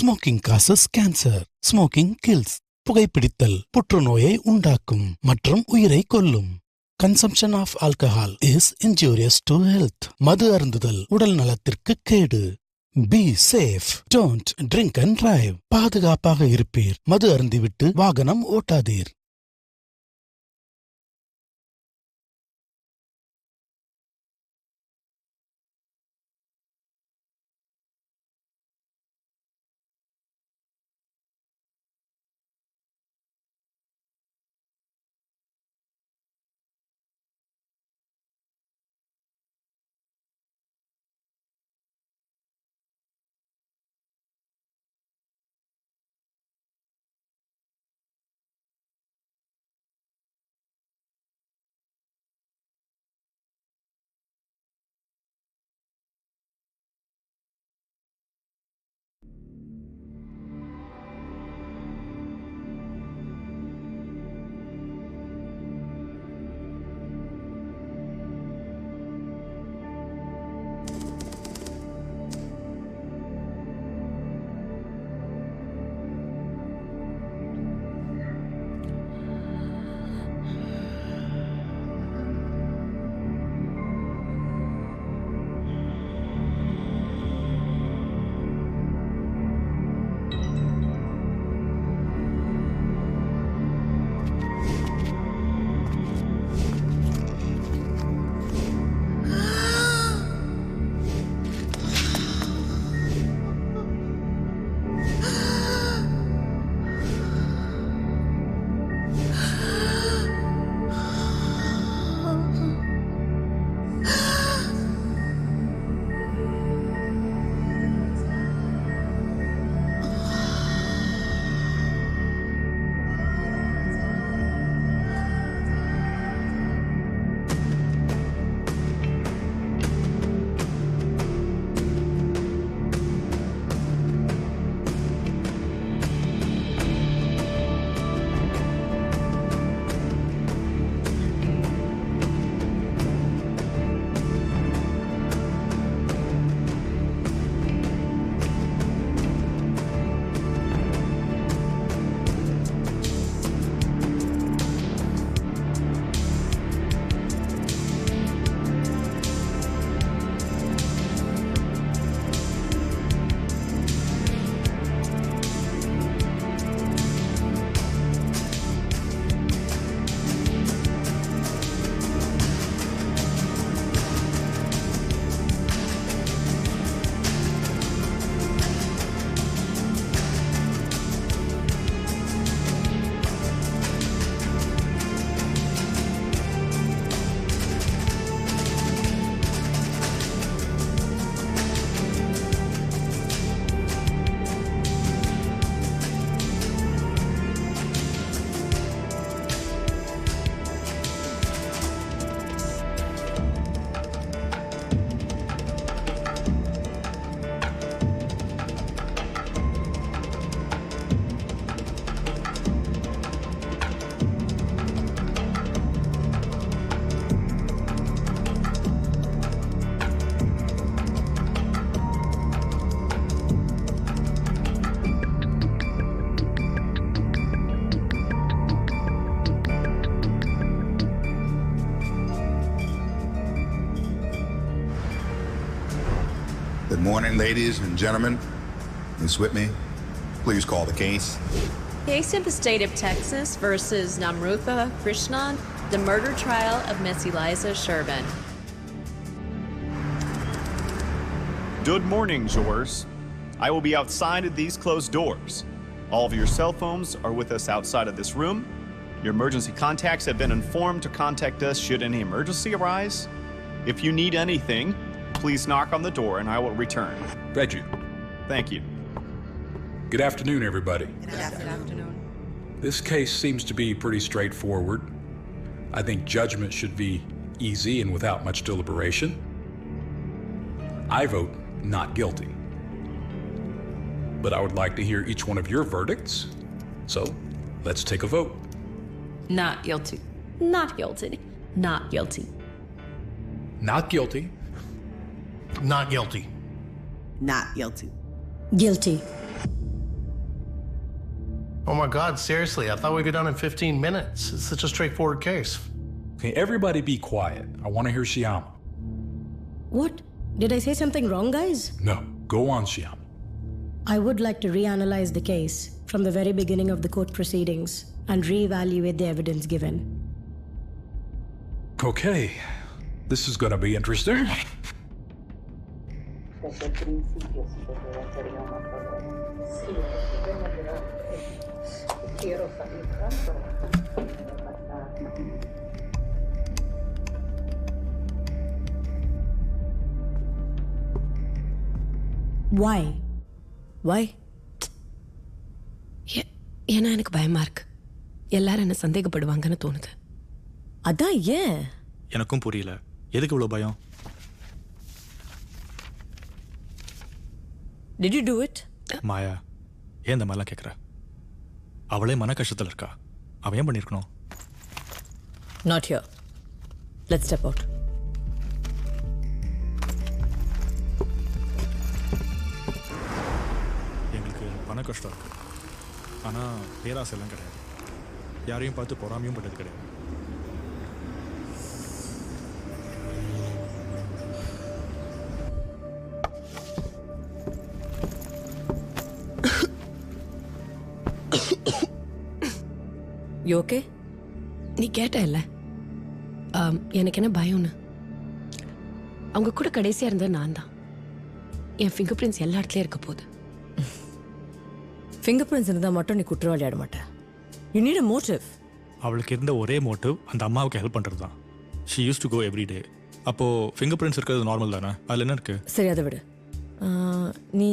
Smoking causes cancer. Smoking kills. புகைப்பிடித்தல் புற்றுநோயை உண்டாக்கும் மற்றும் உயிரை கொல்லும். Consumption of alcohol is injurious to health. மது அருந்துதல் உடல் நலத்திற்கு கேடு. Be safe. Don't drink and drive. பாதுகாப்பாக இருப்பீர். மது அருந்திவிட்டு வாகனம் ஓட்டாதீர். Good morning, ladies and gentlemen. Ms. Whitney, please call the case. Case of the state of Texas versus Namrutha Krishnan, the murder trial of Miss Eliza Sherman. Good morning, Jurors. I will be outside of these closed doors. All of your cell phones are with us outside of this room. Your emergency contacts have been informed to contact us should any emergency arise. If you need anything, please knock on the door and I will return. Reggie. Thank you. Good afternoon, everybody. Good afternoon. This case seems to be pretty straightforward. I think judgment should be easy and without much deliberation. I vote not guilty. But I would like to hear each one of your verdicts. So, let's take a vote. Not guilty. Not guilty. Not guilty. Not guilty. Not guilty. Not guilty. Guilty. Oh my God, seriously, I thought we'd be done in 15 minutes. It's such a straightforward case. Okay, everybody be quiet. I want to hear Shyama. What? Did I say something wrong, guys? No, go on, Shyama. I would like to reanalyze the case from the very beginning of the court proceedings and reevaluate the evidence given. Okay, this is gonna be interesting. Why? Why? ஏன்னா எனக்கு பயமா இருக்கு. எல்லாரும் என்ன சந்தேகப்படுவாங்கன்னு தோணுது. அதான் ஏன்? எனக்கும் புரியல. எதுக்கு இவ்வளோ பயம்? Did you do it? மாயா, ஏன் இந்த மாதிரிலாம் கேட்குற? அவளே மன கஷ்டத்தில் இருக்கா. அவன் ஏன் பண்ணியிருக்கணும்? Not here. Let's step out. எங்களுக்கு பண கஷ்டம் இருக்கு. ஆனால் பேராசெல்லாம் கிடையாது. யாரையும் பார்த்து பொறாமையும் பட்டது கிடையாது. You okay? நீ கேட்ட இல்ல எனக்கு என்ன பயம்னு. அவங்க கூட கடைசியா இருந்தது நான் தான். என் ஃபிங்கர் பிரிண்ட்ஸ் எல்லா இடத்துலயும் இருக்க போகுது. ஃபிங்கர் பிரிண்ட்ஸ் இருந்தால் மட்டும் நீ குற்றவாளி ஆட மாட்டேன். You need a motive. அவளுக்கு இருந்த ஒரே மோட்டிவ் அந்த அம்மாவுக்கு ஹெல்ப் பண்ணுறது தான். She used to go every day. அப்போது ஃபிங்கர் பிரிண்ட்ஸ் இருக்கிறது நார்மல் தானே? அதில் என்ன இருக்குது? சரி, அதை விடு. நீ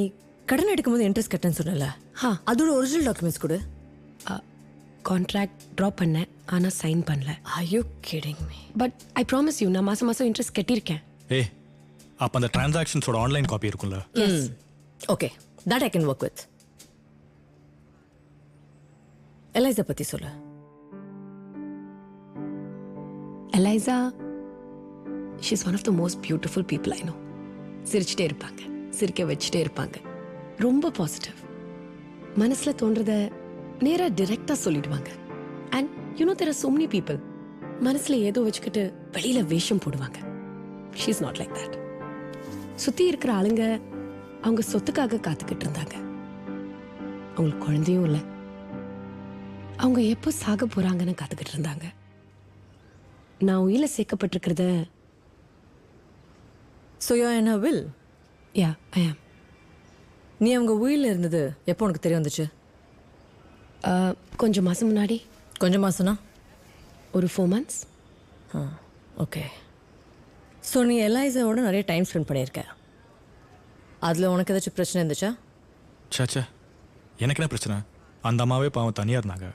கடன் எடுக்கும்போது இன்ட்ரெஸ்ட் கட்டன்னு சொன்னல, அதோட ஒரிஜினல் டாக்குமெண்ட்ஸ் கொடு. கான்ட்ராக்ட் ட்ராப் பண்ணேன், ஆனால் சைன் பண்ணல. Are you kidding me? But I promise you, நான் மாதம் மாதம் இன்ட்ரெஸ்ட் கட்டியிருக்கேன். அப்போ அந்த டிரான்சாக்ஷன்ஸோட ஆன்லைன் காப்பி இருக்கும்ல? Okay, that I can work with. Eliza பற்றி சொல்லு. Eliza, she is one of the most beautiful people I know. சிரிச்சுட்டே இருப்பாங்க, சிரிக்க வச்சுட்டே இருப்பாங்க. ரொம்ப பாசிட்டிவ். மனசில் தோன்றதை நேராக டிரெக்டாக சொல்லிடுவாங்க. And you know there are so many people மனசில் ஏதோ வச்சுக்கிட்டு வெளியில் வேஷம் போடுவாங்க. She is not like that. சுற்றி இருக்கிற ஆளுங்க அவங்க சொத்துக்காக காத்துக்கிட்டு இருந்தாங்க. அவங்களுக்கு குழந்தையும் இல்லை. அவங்க எப்போ சாக போகிறாங்கன்னு காத்துக்கிட்டு இருந்தாங்க. நான் உயிரில் சேர்க்கப்பட்டிருக்கிறத. So you are in her will? Yeah, I am. நீ அவங்க உயிரில் இருந்தது எப்போ உனக்கு தெரிய வந்துச்சு? கொஞ்சம் மாதம் முன்னாடி. கொஞ்சம் மாதம்னா ஒரு 4 months. ஓகே. ஸோ நீ எலைசாவோட நிறைய டைம் ஸ்பெண்ட் பண்ணியிருக்க. அதில் உனக்கு ஏதாச்சும் பிரச்சனை இருந்துச்சா? சாச்சா, எனக்கு என்ன பிரச்சனை? அந்த அம்மாவே பாவம் தனியாக இருந்தாங்க.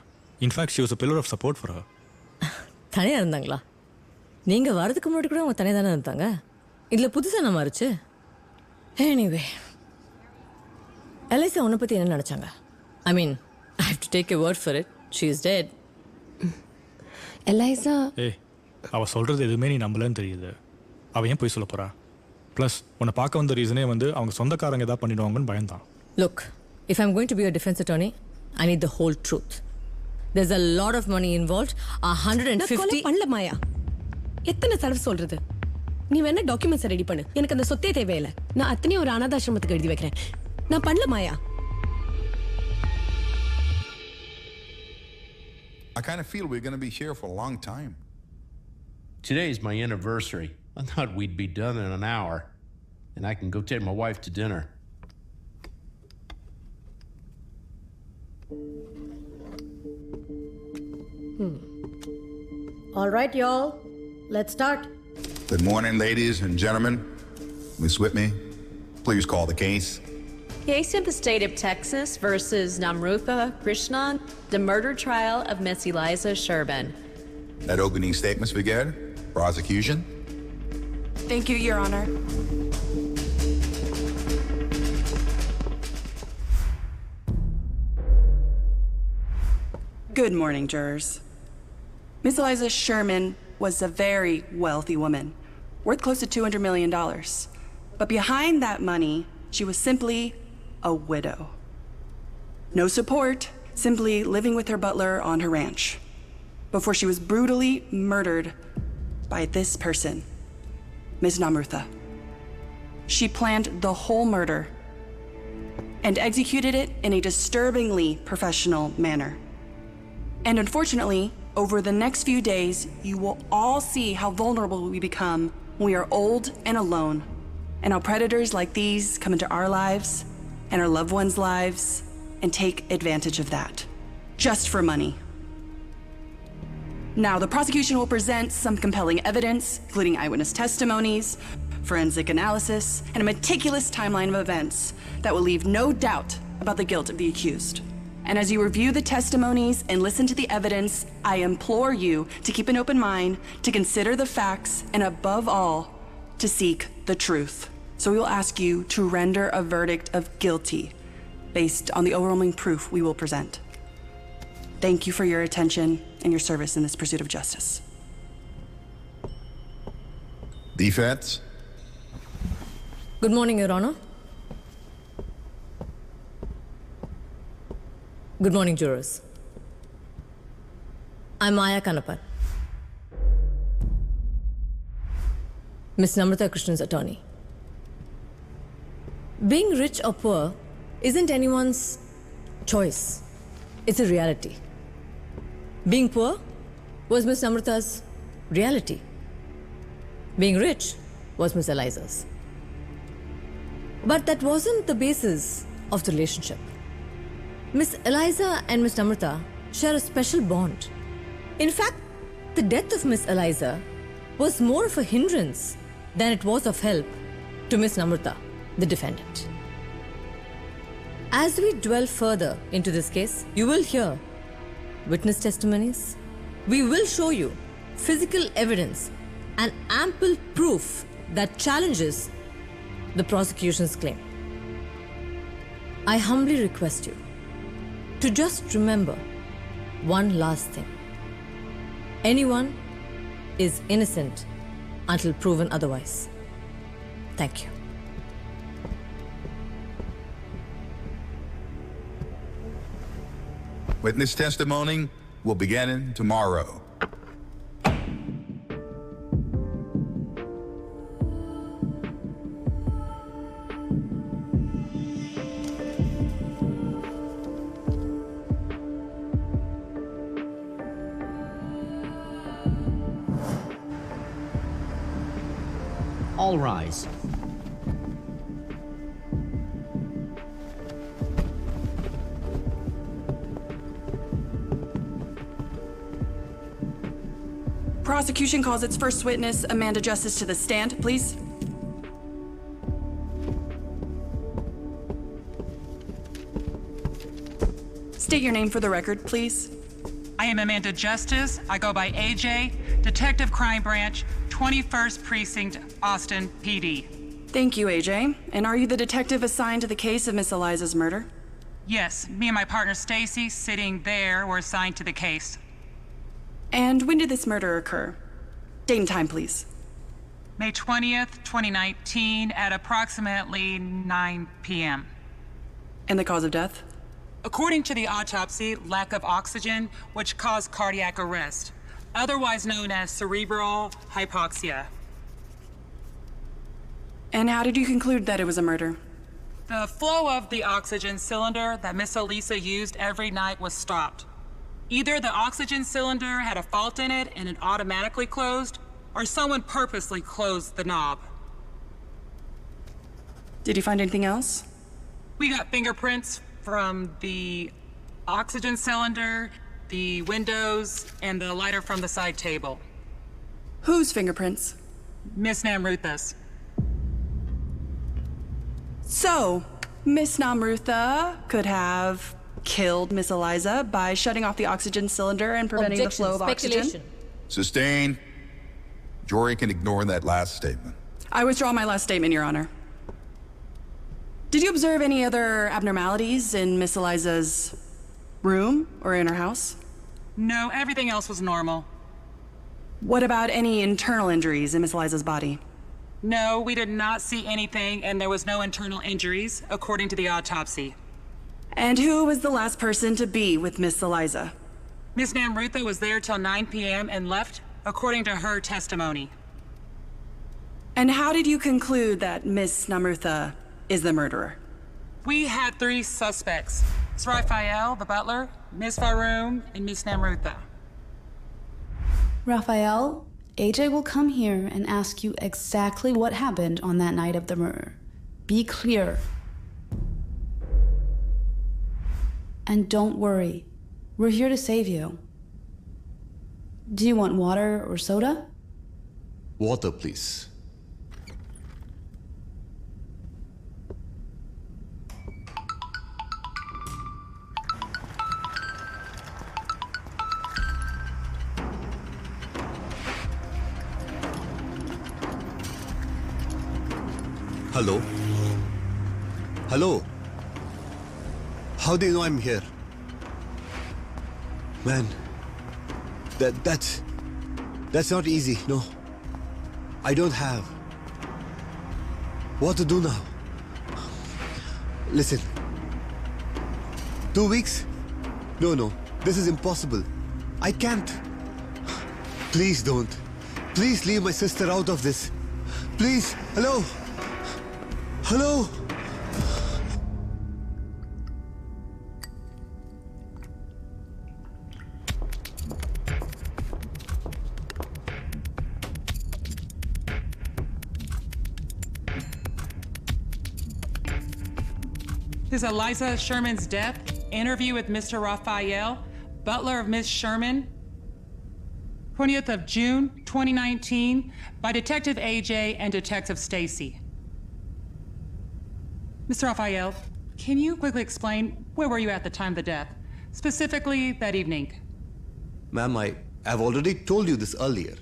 In fact she was a pillar of support for her. தனியாக இருந்தாங்களா? நீங்கள் வரதுக்கு முன்னாடி கூட அவங்க தனியாக தானே இருந்தாங்க. இதில் புதுசாக என்ன மாறுச்சு? எனிவே, எலைசா உன்னை பற்றி என்ன நினச்சாங்க? ஐ மீன், I have to take a word for it. She is dead. எலைசா, அவள் சொல்கிறது எதுவுமே நீ நம்பலன்னு தெரியுது. அவள் ஏன் போய் சொல்ல போகிறா? ப்ளஸ் உன்னை பார்க்க வந்த ரீசனே வந்து அவங்க சொந்தக்காரங்க ஏதாவது பண்ணிடுவாங்கன்னு பயந்தான். Look, if I'm going to be a defense attorney, I need the whole truth. There's a lot of money involved. 150. பண்ணல மாயா. எத்தனை தடவை சொல்றது? நீ வேணா டாக்குமெண்ட்ஸ் ரெடி பண்ணு. எனக்கு அந்த சொத்தே தேவையில்லை. நான் அத்தனையும் ஒரு அனாதாசிரமத்துக்கு எழுதி வைக்கிறேன். நான் பண்ணல மாயா. I kind of feel we're going to be here for a long time. Today's my anniversary. I thought we'd be done in an hour, and I can go take my wife to dinner. All right, y'all. Let's start. Good morning, ladies and gentlemen. Miss Whitney, please call the case. Case of the State of Texas versus Namrutha Krishnan, the murder trial of Miss Eliza Sherman. That opening statements begin. Prosecution. Thank you, Your Honor. Good morning, jurors. Miss Eliza Sherman was a very wealthy woman, worth close to $200 million. But behind that money, she was simply a widow. No support, simply living with her butler on her ranch, before she was brutally murdered by this person, Ms. Namrutha. She planned the whole murder and executed it in a disturbingly professional manner. And unfortunately, over the next few days, you will all see how vulnerable we become when we are old and alone, and how predators like these come into our lives and our loved ones' lives and take advantage of that, just for money. Now, the prosecution will present some compelling evidence, including eyewitness testimonies, forensic analysis, and a meticulous timeline of events that will leave no doubt about the guilt of the accused. And as you review the testimonies and listen to the evidence, I implore you to keep an open mind, to consider the facts, and above all, to seek the truth. So we will ask you to render a verdict of guilty based on the overwhelming proof we will present. Thank you for your attention and your service in this pursuit of justice. Defense? Good morning, Your Honor. Good morning, jurors. I'm Maya Kanapan, Ms. Namrutha Krishnan's attorney. Being rich or poor isn't anyone's choice. It's a reality. Being poor was Ms. Namrutha's reality. Being rich was Ms. Eliza's. But that wasn't the basis of the relationship. Miss Eliza and Miss Namrutha share a special bond. In fact, the death of Miss Eliza was more of a hindrance than it was of help to Miss Namrutha, the defendant. As we dwell further into this case, you will hear witness testimonies. We will show you physical evidence and ample proof that challenges the prosecution's claim. I humbly request you to just remember one last thing. Anyone is innocent until proven otherwise. Thank you. Witness testimony will begin tomorrow. All rise. Prosecution calls its first witness, Amanda Justice, to the stand, please. State your name for the record, please. I am Amanda Justice. I go by AJ, Detective Crime Branch, 21st Precinct, Austin PD. Thank you, AJ. And are you the detective assigned to the case of Miss Eliza's murder? Yes, me and my partner Stacy, sitting there, were assigned to the case. And when did this murder occur? Date and time, please. May 20th, 2019, at approximately 9 p.m. And the cause of death? According to the autopsy, lack of oxygen, which caused cardiac arrest, otherwise known as cerebral hypoxia. And how did you conclude that it was a murder? The flow of the oxygen cylinder that Miss Elisa used every night was stopped. Either the oxygen cylinder had a fault in it and it automatically closed, or someone purposely closed the knob. Did you find anything else? We got fingerprints from the oxygen cylinder, the windows, and the lighter from the side table. Whose fingerprints? Miss Namrutha's. So, Miss Namrutha could have killed Miss Eliza by shutting off the oxygen cylinder and preventing the flow of oxygen? Sustained. Jury can ignore that last statement. I withdraw my last statement, Your Honor. Did you observe any other abnormalities in Miss Eliza's room or in her house? No, everything else was normal. What about any internal injuries in Miss Eliza's body? No, we did not see anything, and there was no internal injuries, according to the autopsy. And who was the last person to be with Miss Eliza? Miss Namrutha was there till 9 p.m. and left, according to her testimony. And how did you conclude that Miss Namrutha is the murderer? We had 3 suspects. Miss Raphael, the butler, Miss Faroum, and Miss Namrutha. Raphael, AJ will come here and ask you exactly what happened on that night of the murder. Be clear. And don't worry. We're here to save you. Do you want water or soda? Water, please. Hello? Hello? How do you know I'm here? Man, that's not easy, no. I don't have. What to do now? Listen. 2 weeks? No, this is impossible. I can't. Please don't. Please leave my sister out of this. Please, hello? Hello? This is Eliza Sherman's death, interview with Mr. Raphael, butler of Miss Sherman, 20th of June, 2019, by Detective AJ and Detective Stacy. Mr. Raphael, can you quickly explain where were you at the time of the death, specifically that evening? Ma'am, I've already told you this earlier.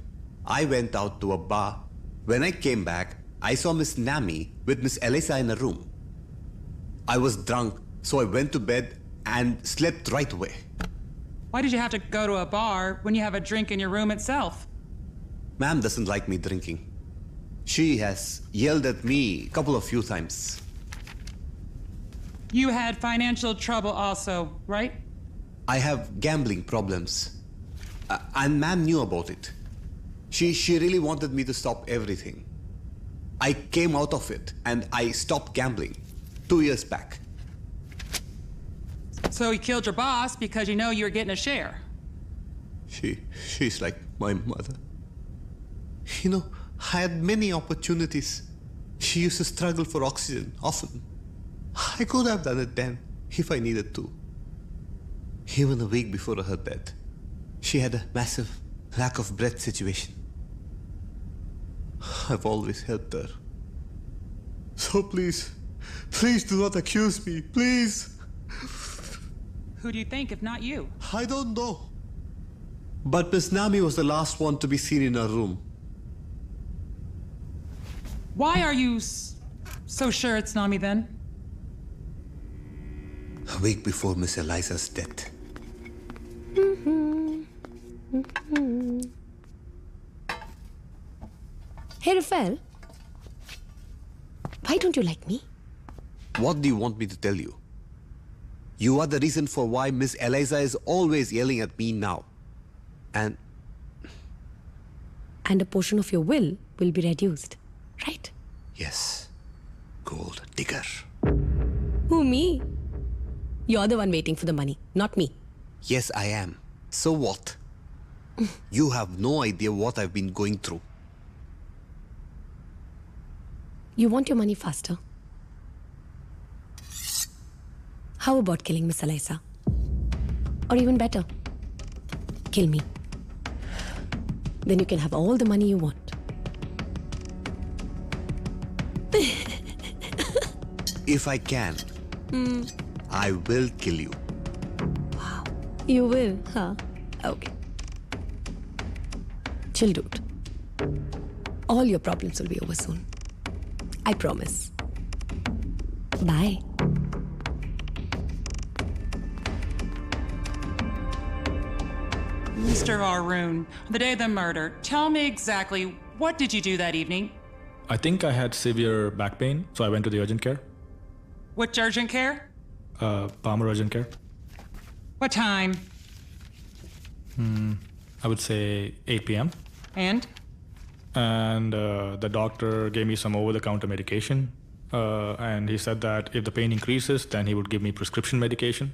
I went out to a bar. When I came back, I saw Miss Nami with Miss Eliza in a room. I was drunk, so I went to bed and slept right away. Why did you have to go to a bar when you have a drink in your room itself? Ma'am doesn't like me drinking. She has yelled at me a few times. You had financial trouble also, right? I have gambling problems. And ma'am knew about it. She really wanted me to stop everything. I came out of it and I stopped gambling 2 years back. So you killed your boss because you know you were getting a share. She's like my mother. You know, I had many opportunities. She used to struggle for oxygen often. I could have done it then, if I needed to. Even a week before her death, she had a massive lack of breath situation. I've always helped her. So please do not accuse me, please. Who do you think, if not you? I don't know. But Miss Nami was the last one to be seen in her room. Why are you so sure it's Nami then? A week before Miss Eliza's death. Hey, Raphael. Why don't you like me? What do you want me to tell you? You are the reason for why Miss Eliza is always yelling at me now. And a portion of your will be reduced, right? Yes. Gold digger. Who, me? You're the one waiting for the money, not me. Yes, I am. So what? You have no idea what I've been going through. You want your money faster. How about killing Miss Eliza? Or even better, kill me. Then you can have all the money you want. If I can, I will kill you. Wow. You will, huh? Okay. Chill, dude. All your problems will be over soon. I promise. Bye. Mr. Arun, the day of the murder, tell me exactly what did you do that evening? I think I had severe back pain, so I went to the urgent care. Which urgent care? Palmer Urgent Care. What time? I would say 8 p.m. And? And the doctor gave me some over-the-counter medication. And he said that if the pain increases, then he would give me prescription medication.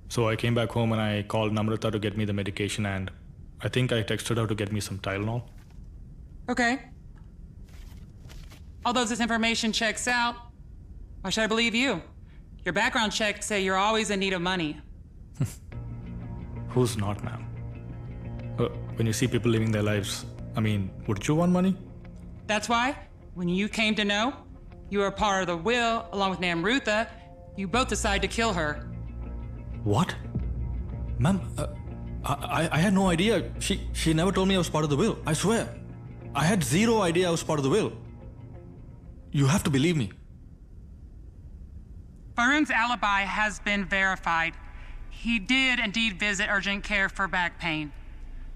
So I came back home and I called Namrata to get me the medication, and I think I texted her to get me some Tylenol. Okay. Although this information checks out, why should I believe you? Your background checks say you're always in need of money. Who's not, ma'am? When you see people living their lives, I mean, would you want money? That's why, when you came to know you were a part of the will, along with Namrutha, you both decided to kill her. What? Ma'am, I had no idea. She never told me I was part of the will. I swear. I had zero idea I was part of the will. You have to believe me. Varun's alibi has been verified. He did indeed visit urgent care for back pain.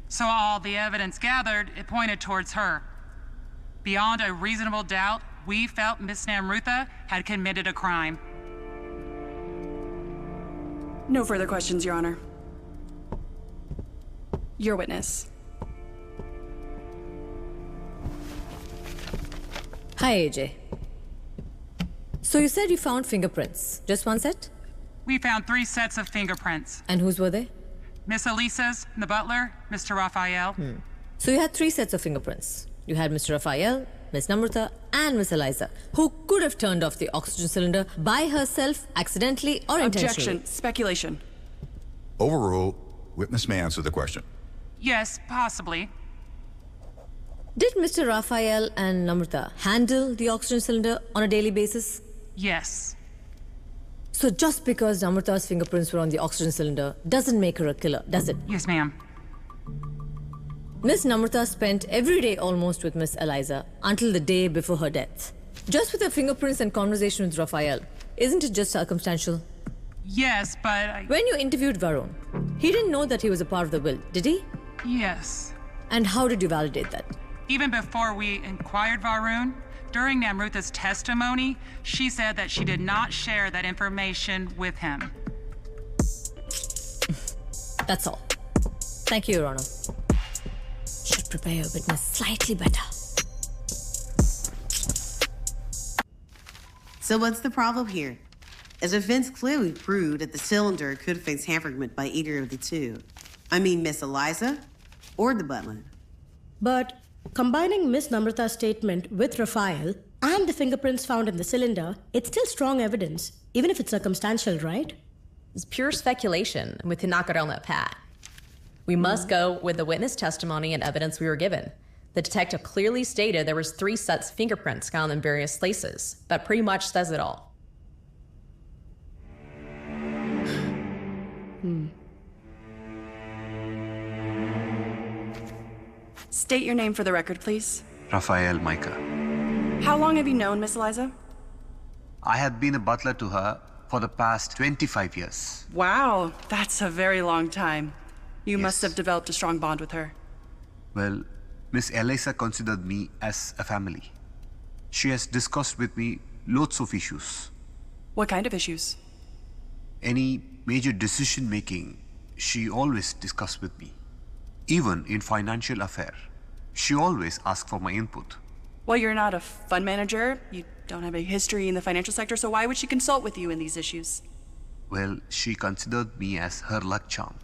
So all the evidence gathered, it pointed towards her. Beyond a reasonable doubt, we felt Miss Namrutha had committed a crime. No further questions, Your Honor. Your witness. Hi, AJ. So you said you found fingerprints. Just one set? We found 3 sets of fingerprints. And whose were they? Miss Elisa's, the butler, Mr. Raphael. So you had 3 sets of fingerprints. You had Mr. Raphael, Miss Namrata, and Miss Eliza, who could have turned off the oxygen cylinder by herself, accidentally or intentionally. Objection. Speculation. Overruled. Witness may answer the question. Yes, possibly. Did Mr. Raphael and Namrata handle the oxygen cylinder on a daily basis? Yes. So just because Namrata's fingerprints were on the oxygen cylinder doesn't make her a killer, does it? Yes, ma'am. Miss Namrata spent every day almost with Miss Eliza until the day before her death. Just with her fingerprints and conversation with Raphael, isn't it just circumstantial? Yes, but When you interviewed Varun, he didn't know that he was a part of the will, did he? Yes. And how did you validate that? Even before we inquired Varun, during Namrutha's testimony, she said that she did not share that information with him. That's all. Thank you, Your Honor. Should prepare your witness slightly better. So what's the problem here? As defense clearly proved that the cylinder could face hamperment by either of the two. I mean Miss Eliza or the butler. But combining Miss Namrata's statement with Raphael and the fingerprints found in the cylinder, it's still strong evidence, even if it's circumstantial, right? It's pure speculation, and we cannot go down that path. We must go with the witness testimony and evidence we were given. The detective clearly stated there was 3 sets of fingerprints found in various places. That pretty much says it all. State your name for the record, please. Raphael Micah. How long have you known Miss Eliza? I had been a butler to her for the past 25 years. Wow, that's a very long time. You must have developed a strong bond with her. Well, Miss Eliza considered me as a family. She has discussed with me loads of issues. What kind of issues? Any major decision making, she always discussed with me. Even in financial affair, she always asked for my input. Well, you're not a fund manager. You don't have a history in the financial sector, so why would she consult with you in these issues? Well, she considered me as her luck charm.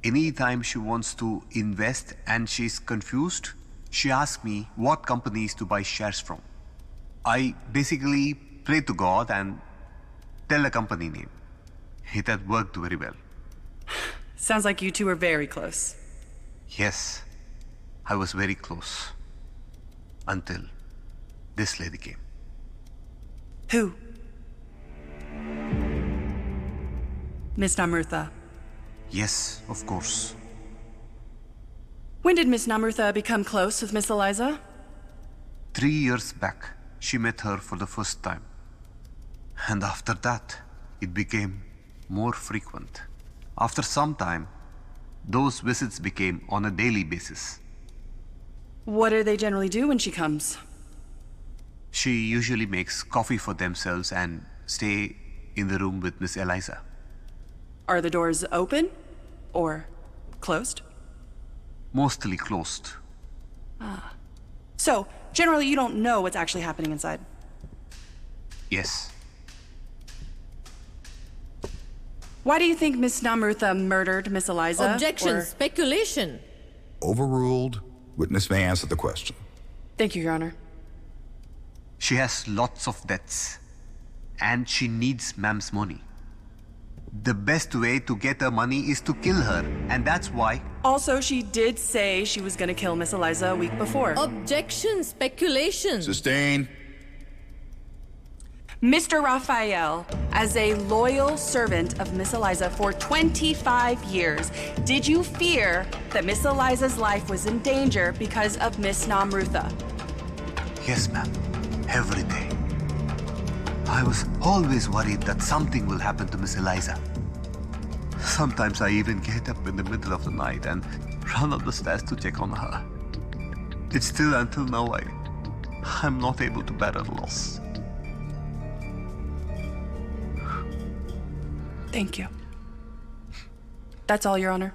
Anytime she wants to invest and she's confused, she asks me what companies to buy shares from. I basically pray to God and tell a company name. It had worked very well. Sounds like you two are very close. Yes, I was very close. Until this lady came. Who? Miss Namrutha. Yes, of course. When did Miss Namrutha become close with Miss Eliza? 3 years back, she met her for the first time. And after that, it became more frequent. After some time, those visits became on a daily basis. What do they generally do when she comes? She usually makes coffee for themselves and stay in the room with Miss Eliza. Are the doors open or closed? Mostly closed. So, generally, you don't know what's actually happening inside. Yes. Why do you think Miss Namrutha murdered Miss Eliza? Objection, or- speculation. Overruled. Witness may answer the question. Thank you, Your Honor. She has lots of debts. And she needs ma'am's money. The best way to get her money is to kill her. And that's why... Also, she did say she was gonna kill Miss Eliza a week before. Objection, speculation. Sustained. Mr. Raphael, as a loyal servant of Miss Eliza for 25 years, did you fear that Miss Eliza's life was in danger because of Miss Namrutha? Yes, ma'am. Every day. I was always worried that something will happen to Miss Eliza. Sometimes I even get up in the middle of the night and run up the stairs to check on her. It's still until now I'm not able to bear her loss. Thank you. That's all, Your Honor.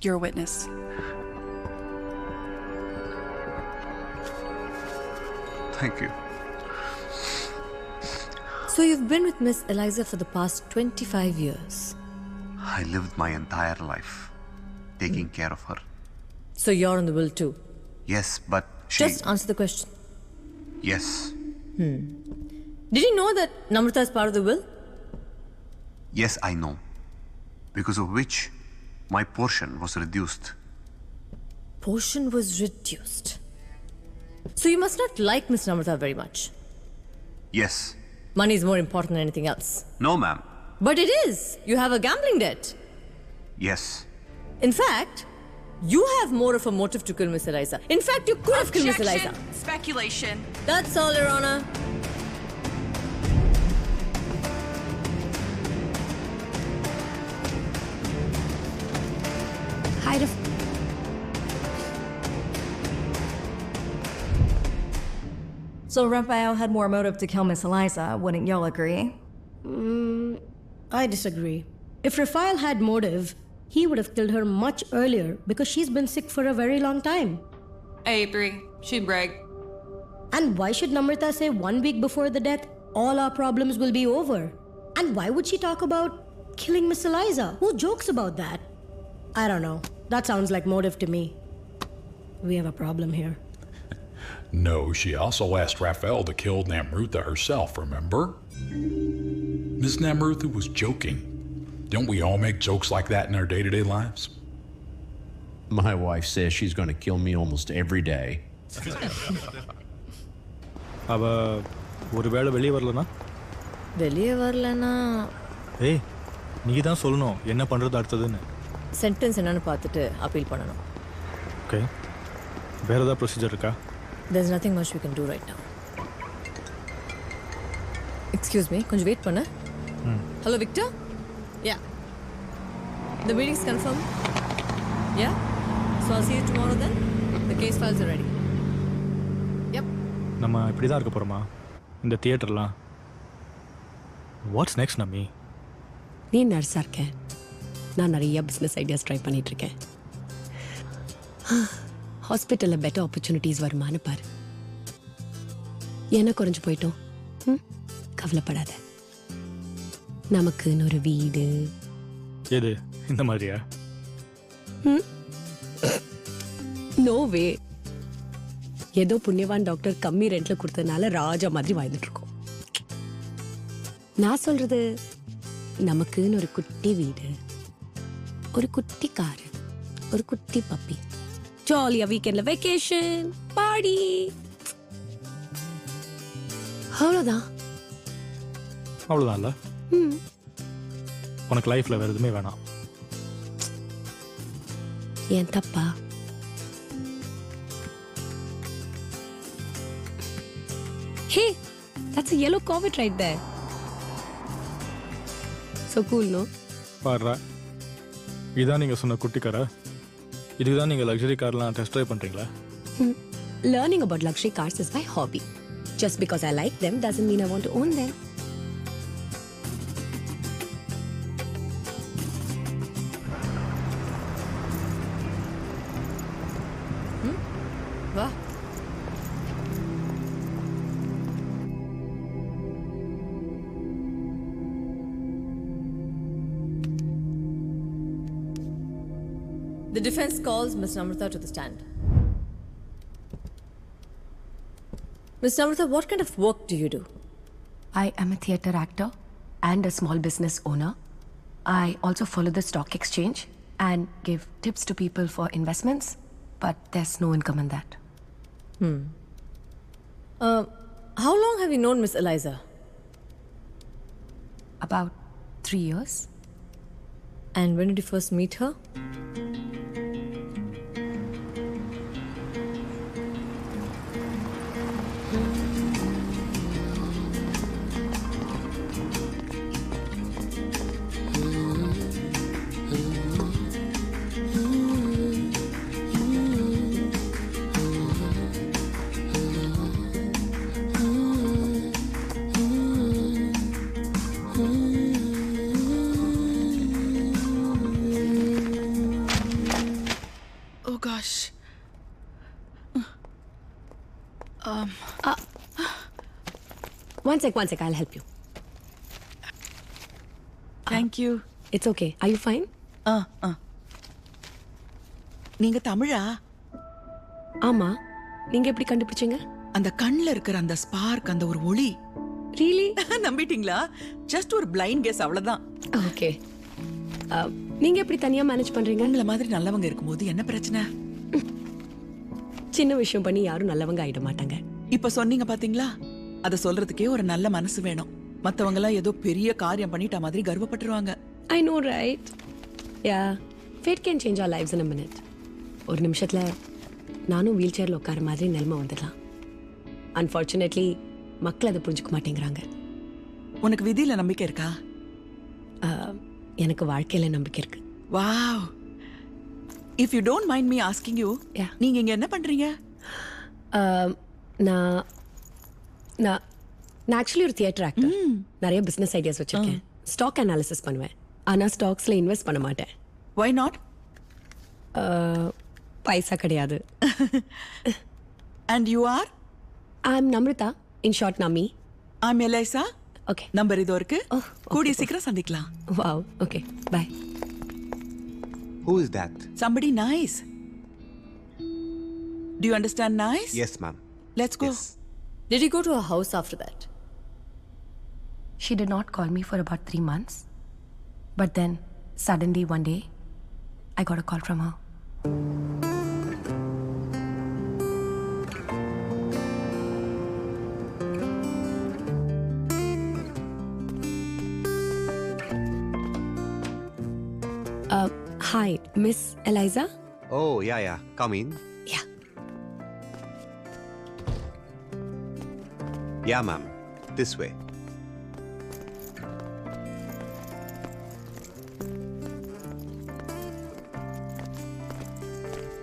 You're a witness. Thank you. So you've been with Miss Eliza for the past 25 years. I lived my entire life taking care of her. So you're on the will too. Yes, but she... Just answer the question. Yes. Did you know that Namrutha is part of the will? Yes, I know. Because of which my portion was reduced. Portion was reduced. So you must not like Miss Namrutha very much. Yes. Money is more important than anything else. No, ma'am. But it is. You have a gambling debt. Yes. In fact, you have more of a motive to kill Miss Eliza. In fact, you could have killed Miss Eliza. Speculation. That's all, Your Honor. Hi, So Raphael had more motive to kill Miss Eliza, wouldn't y'all agree? I disagree. If Raphael had motive, he would have killed her much earlier because she's been sick for a very long time. I agree. She'd brag. And why should Namrata say 1 week before the death, all our problems will be over? And why would she talk about killing Miss Eliza? Who jokes about that? I don't know. That sounds like motive to me. We have a problem here. No, she also asked Raphael to kill Namrutha herself, remember? Ms. Namrutha was joking. Don't we all make jokes like that in our day-to-day lives? My wife says she's going to kill me almost every day. அவ ஒருவேளை வெளியே வரலனா? வெளியே வரலனா ஏய், நீ தான் சொல்லணும் என்ன பண்றது அடுத்ததுன்னு. சென்டென்ஸ் என்னன்னு பார்த்துட்டு அப்பீல் பண்ணணும். ஓகே. வேற ஏதாவது ப்ரொசீஜர் இருக்கா? There's nothing much we can do right now. Excuse me, கொஞ்சம் வெயிட் பண்ணு. Hello, Victor? Yeah. The meeting's confirmed? Yeah? So I'll see you tomorrow then? The case files are ready. Yep. நம்ம இப்படி தான் இருக்க போகிறோமா இந்த தியேட்டர்லாம்? What's next நம்மி? நீ நர்ஸாக இருக்க, நான் நிறைய பிஸ்னஸ் ஐடியாஸ் ட்ரை பண்ணிகிட்ருக்கேன். ஹாஸ்பிட்டலில் பெட்டர் ஆப்பர்ச்சுனிட்டிஸ் வருமானு பாரு. என்ன குறைஞ்சு போயிட்டோம்? கவலைப்படாத, நமக்குன்னு ஒரு வீடு. எது இந்த மாதிரியா? நோவே. ஏதோ புண்ணியவான் டாக்டர் கம்மி ரெண்ட்ல கொடுத்ததுனால ராஜா மாதிரி வாழ்ந்துட்டு இருக்கோம். நான் சொல்றது நமக்குன்னு ஒரு குட்டி வீடு, ஒரு குட்டி காரு, ஒரு குட்டி பப்பி, ஜாலியா வீக்கெண்ட்ல வெக்கேஷன் பார்ட்டி. அவ்வளோதான். அவ்வளோதான்ல? உனக்கு லைஃப்ல வேற எதுவுமே வேணாம்? ஏன் தப்பா? Hey, that's a yellow Corvette right there. So cool, no? பாருடா, இதான் நீங்கள் சொன்ன குட்டி காரா? இதுக்கு தான் நீங்கள் லக்ஸரி கார்லாம் டெஸ்ட் ட்ரைவ் பண்ணுறீங்களா? Learning about luxury cars is my hobby. Just because I like them doesn't mean I want to own them. வா. The defense calls Ms. Namrata to the stand. Ms. Namrata, what kind of work do you do? I am a theatre actor and a small business owner. I also follow the stock exchange and give tips to people for investments, but there's no income in that. How long have you known Miss Eliza? About 3 years. And when did you first meet her? Oh gosh. One sec, I'll help you. Thank you. It's okay. Are you fine? நீங்க தமிழா? ஆமா. நீங்க எப்படி கண்டுபிடிச்சீங்க? அந்த கண்ணுல இருக்கிற அந்த spark, அந்த ஒரு ஒளி. Really? நம்பிட்டீங்களா? Just ஒரு blind guess அவ்வளவுதான். Okay. நீங்க எப்படி தனியா மேனேஜ் பண்றீங்க? உங்கள மாதிரி நல்லவங்க இருக்கும்போது என்ன பிரச்சனை? சின்ன விஷயம் பண்ணி யாரும் நல்லவங்க ஆயிட மாட்டாங்க. இப்ப சொன்னீங்க பாத்தீங்களா? அத சொல்றதுக்கே ஒரு நல்ல மனசு வேணும். மத்தவங்க எல்லாம் ஏதோ பெரிய காரியம் பண்ணிட்ட மாதிரி கர்வப்பட்டுருவாங்க. I know, right? Yeah. Fate can change our lives in a minute. ஒரு நிமிஷத்துல நானும் வீல் சேர்ல உட்கார மாதிரி நிலைமை வந்துடலாம். Unfortunately, மக்கள் அதை புரிஞ்சுக்க மாட்டேங்கிறாங்க. உனக்கு விதியில நம்பிக்கை இருக்கா? எனக்கு வாழ்க்கையில நம்பிக்கை இருக்கு. Wow. If you don't mind me asking you, நீங்க இங்க என்ன பண்றீங்க? நான் ஆக்சுவலி ஒரு தியேட்டர் ஆக்டர். நிறைய பிசினஸ் ஐடியாஸ் வச்சிருக்கேன். ஸ்டாக் அனாலிசிஸ் பண்ணுவேன். ஆனா ஸ்டாக்ஸ்ல இன்வெஸ்ட் பண்ண மாட்டேன். Why not? பைசா கிடையாது. And you are? I'm Namrata. In short, Nami. I'm Eliza. Okay. Number இதோ இருக்கு. கூடிய சீக்கிரம் சந்திக்கலாம். Wow. Okay. Bye. Who is that? Somebody nice. Do you understand nice? Yes, ma'am. Let's go. Yes. Did you go to her house after that? She did not call me for about 3 months. But then, suddenly one day, I got a call from her. Hi, Miss Eliza? Oh, yeah. Come in. Yeah. Yeah, ma'am. This way.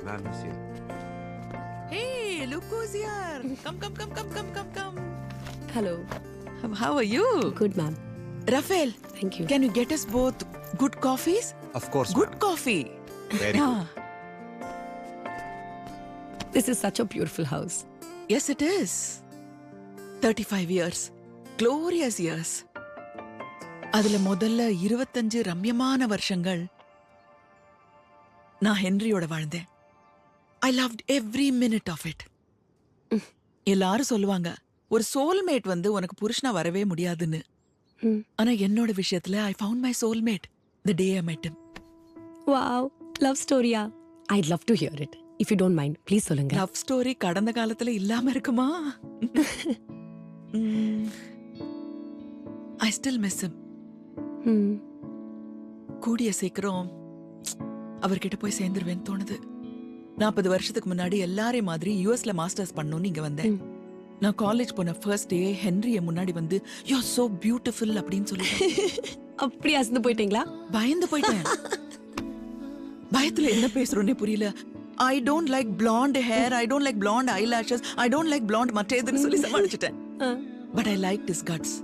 Ma'am is here. Hey, look who's here. Come. Hello. How are you? Good, ma'am. Rafael. Thank you. Can you get us both good coffees? Of course, Good ma'am. coffee. Very good. This is such a beautiful house. Yes, it is. 35 years. Glorious years. அதுல முதல்ல 25 ரம்யமான வருஷங்கள் நான் ஹென்ரியோட வாழ்ந்தேன். I loved every minute of it. எல்லாரும் சொல்லுவாங்க ஒரு soulmate வந்து உனக்கு புருஷனா வரவே முடியாதுன்னு. ஆனா என்னோட விஷயத்துல I found my soulmate the day I met him. Wow. Love story. I'd love to hear it. If you don't mind, please சொல்லுங்க. Love story கடந்த காலத்துல இல்லாம இருக்குமா? I still miss him. கூடிய சீக்கிரம் அவர்கிட்ட போய் சேர்ந்துருவேன்னு தோணுது. 40 வருஷத்துக்கு முன்னாடி எல்லாரையும் மாதிரி யூஎஸ்ல மாஸ்டர்ஸ் பண்ணணும்னு இங்க வந்தேன். நான் காலேஜ் போன ஃபர்ஸ்ட் டே ஹென்ரிய முன்னாடி வந்து யூ ஆர் சோ பியூட்டிஃபுல் அப்படின்னு சொல்லிட்டேன். அப்படி அசந்து போயிட்டீங்களா? பயந்து போயிட்டேன். பயத்துல என்ன பேசுறோன்னே புரியல. I don't like blonde hair, I don't like blonde eyelashes, I don't like blonde மற்ற எதுன்னு சொல்லி சமாளிச்சிட்டேன். But I like this guts.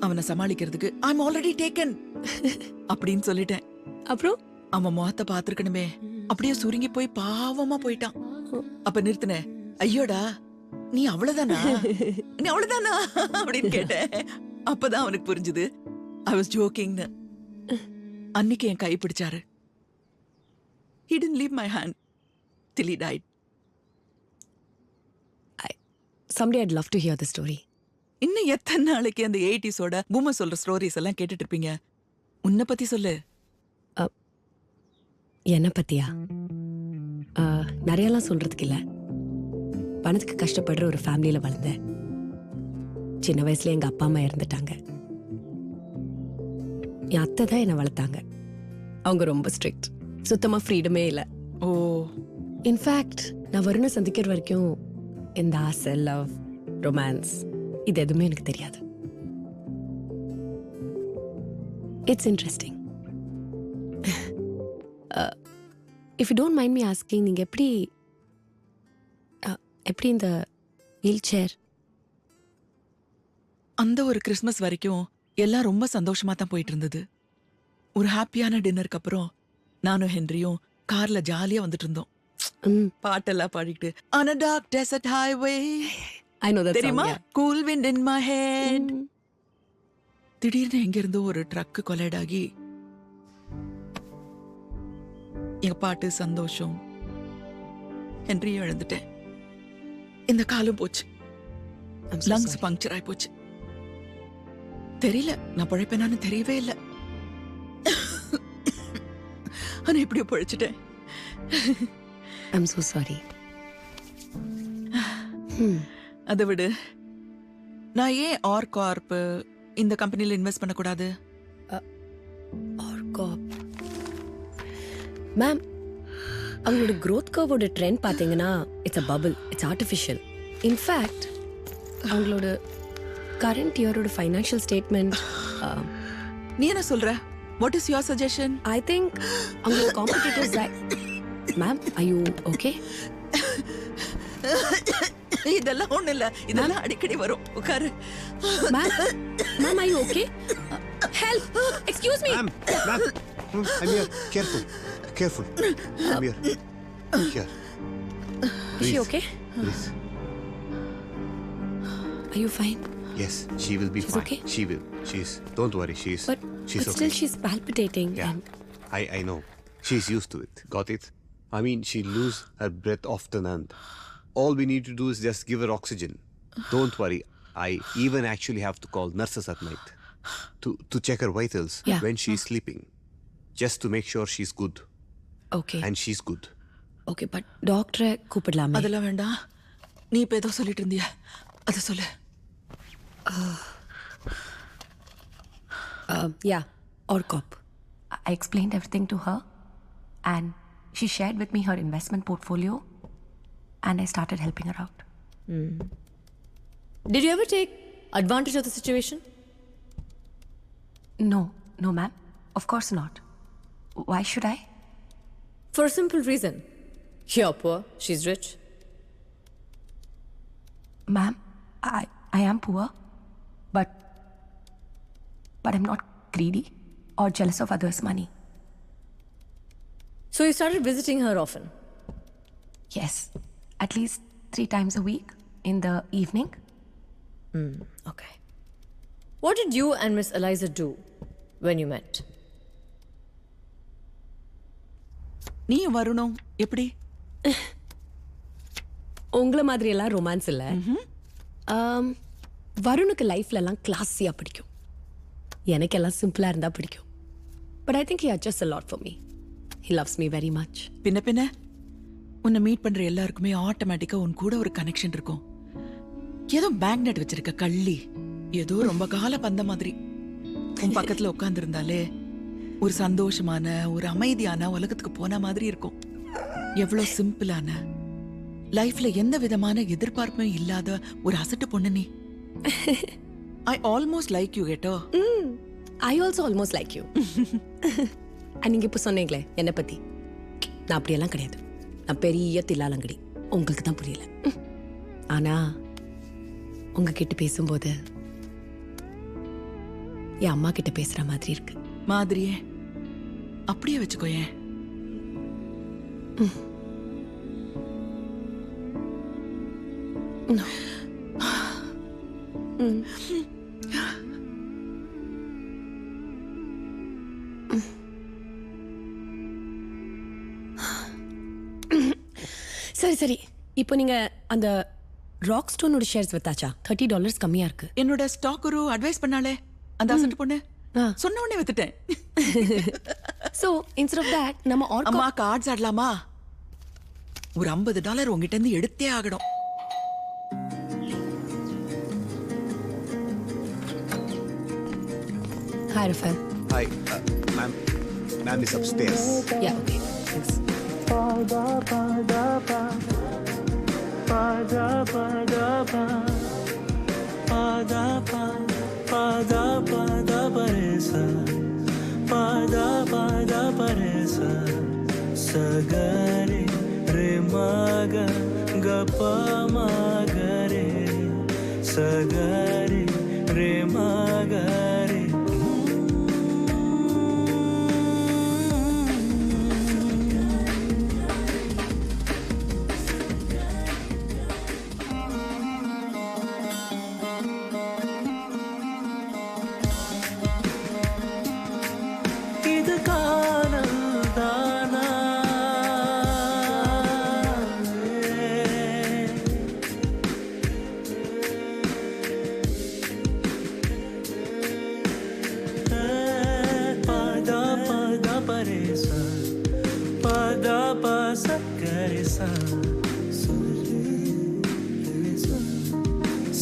அவனை சமாளிக்கிறதுக்கு ஐம் ஆல்ரெடி டேக்கன் அப்படின்னு சொல்லிட்டேன். அப்புறம் அவன் முகத்தை பாத்துருக்கணுமே, அப்படியே சுருங்கி போய் பாவமா போயிட்டான். அப்ப நிறுத்தின, ஐயோடா நீ அவ்வளவுதானா நீ அவ்வளவுதானா அப்படின்னு கேட்டேன். அப்பதான் அவனுக்கு புரிஞ்சுது ஐ வாஸ் ஜோக்கிங்னு. அன்னைக்கு என் கை பிடிச்சாரு. He didn't leave my hand till he died. Someday I'd love to hear the story. இன்னும் எத்தனை நாளைக்கு அந்த 80s பூமர் சொல்ற ஸ்டோரிஸ் எல்லாம் கேட்டுட்டு இருப்பீங்க? உன்னை பத்தி சொல்லு. என்ன பத்தியா? நிறையலாம் சொல்றதுக்கு இல்ல. பணத்துக்கு கஷ்டப்படுற ஒரு ஃபேமிலியில வளர்ந்தேன். சின்ன வயசுல எங்க அப்பா அம்மா இறந்துட்டாங்க. என் அத்தை தான் என்னை வளர்த்தாங்க. அவங்க ரொம்ப ஸ்ட்ரிக்ட். சுத்தமா ஃப்ரீடமே இல்லை. ஓ, இன்ஃபேக்ட் நான் வருணை சந்திக்கிற வரைக்கும் இந்த ஆசை, லவ், ரொமான்ஸ் இது எதுவுமே எனக்கு தெரியாது. It's interesting. If you don't mind me asking, நீங்க எப்படி இந்த வீல் சேர்? அந்த ஒரு கிறிஸ்மஸ் வரைக்கும் எல்லாம் ரொம்ப சந்தோஷமா தான் போயிட்டு இருந்தது. ஒரு ஹாப்பியான டின்னருக்கு அப்புறம் நானும் ஹென்ரியும் கார்ல ஜாலியா வந்துட்டு இருந்தோம். பாட்டெல்லாம் பாடிட்டு on a dark desert highway. I know that தெரியுமா? song, yeah. Cool wind in my head. திடீர்னு எங்க இருந்தோ ஒரு ட்ரக் கொலைட் ஆகி எங்க பாட்டு, சந்தோஷம், ஹென்ரியும் இழந்துட்டேன். இந்த காலம் போச்சு. லங்ஸ் பங்க்சர் ஆகி போச்சு. தெரியல நான் பழைப்பேனான்னு தெரியவே இல்லை. ஆனா எப்படியோ பழிச்சிட்டேன். I'm so sorry. அதை விடு, நான் ஏன் ஆர்கார்ப் இந்த கம்பெனில இன்வெஸ்ட் பண்ணக்கூடாது? ஆர்கார்ப் மேம், அவங்களோட growth curve-ஓட ட்ரெண்ட் பார்த்தீங்கன்னா it's a bubble, it's artificial. In fact அவங்களோட கரண்ட் இயரோட ஃபைனான்ஷியல் ஸ்டேட்மெண்ட். நீ என்ன சொல்ற? What is your suggestion? I think அவங்களோட competitors. Ma'am, are you okay? இதெல்லாம் ஒண்ணு இல்ல, இதெல்லாம் அடிக்கடி வரும். உட்காரு. Ma'am, are you okay? Help! Excuse me. Ma'am, I'm here. Careful. I'm here. Here. Is she okay? Please. Are you fine? Yes, she will be fine. Okay? She will. Don't worry. She's But okay. still she's palpitating. Yeah, And I know. She's used to it. Got it? I mean, she loses her breath often, and all we need to do is just give her oxygen. Don't worry. I even actually have to call nurses at night to check her vitals when she's sleeping, just to make sure she's good. Okay. And she's good. Okay, but டாக்டரை கூப்பிடலாமே? அதெல்லாம் வேண்டாம். நீ இப்ப ஏதோ சொல்லிட்டு இருந்தியா, அதை சொல்லு. Yeah, ORCOP. I explained everything to her, and she shared with me her investment portfolio, and I started helping her out. Did you ever take advantage of the situation? No, ma'am. Of course not. Why should I? For a simple reason. You're poor, she's rich. Ma'am, I am poor, but I'm not greedy or jealous of others' money. So you started visiting her often? Yes, at least 3 times a week in the evening. Okay. What did you and Miss Eliza do when you met? நீ வரணும் எப்படி? உங்களை மாதிரி எல்லாம் romance இல்லை. வருணுக்கு லைஃப்ல எல்லாம் கிளாஸியா பிடிக்கும். எனக்கு எல்லாம் சிம்பிளா இருந்தா பிடிக்கும். But I think he adjusts a lot for me. He loves me very much. பின்ன உன்னை மீட் பண்ற எல்லாருக்குமே ஆட்டோமேட்டிக்கா உன் கூட ஒரு கனெக்ஷன் இருக்கும். ஏதோ மேக்னெட் வச்சிருக்க கள்ளி, ஏதோ ரொம்ப கால பந்த மாதிரி உன் பக்கத்துல உட்கார்ந்து இருந்தாலே ஒரு சந்தோஷமான, ஒரு அமைதியான உலகத்துக்கு போன மாதிரி இருக்கும். எவ்வளவு சிம்பிளான லைஃப்ல எந்த விதமான எதிர்பார்ப்பும் இல்லாத ஒரு அசட்டு பொண்ணு நீ. I almost like you, Geto. I also almost like you. நீங்க இப்ப சொன்னீங்களே என்னை பத்தி, நான் அப்படியெல்லாம் கிடையாது. நான் பெரிய தில்லாலங்கடி. உங்களுக்கு தான் புரியல. ஆனா உங்ககிட்ட பேசும்போது என் அம்மா கிட்ட பேசுற மாதிரி இருக்கு. மாதிரியே அப்படியே வச்சுக்கோயேன். சரி சரி, இப்போ நீங்க அந்த ராக் ஸ்டோனோட ஷேர்ஸ் வித்தாச்சா? $30 கம்மியா இருக்கு. என்னோட ஸ்டாக் குரு அட்வைஸ் பண்ணாலே அந்த அசன்ட் பொண்ணு, சொன்ன உடனே வித்துட்டேன். சோ இன்ஸ்டெட் ஆஃப் தட் நம்ம அம்மா கார்ட்ஸ் ஆடலாமா? ஒரு $50 உங்ககிட்ட இருந்து எடுத்தே ஆகணும். Hi, Rafael. Hi, ma'am. Ma'am is upstairs. Yeah, okay. Thanks. Sagare re maga gapa magare sagare re magare idu kaanal dana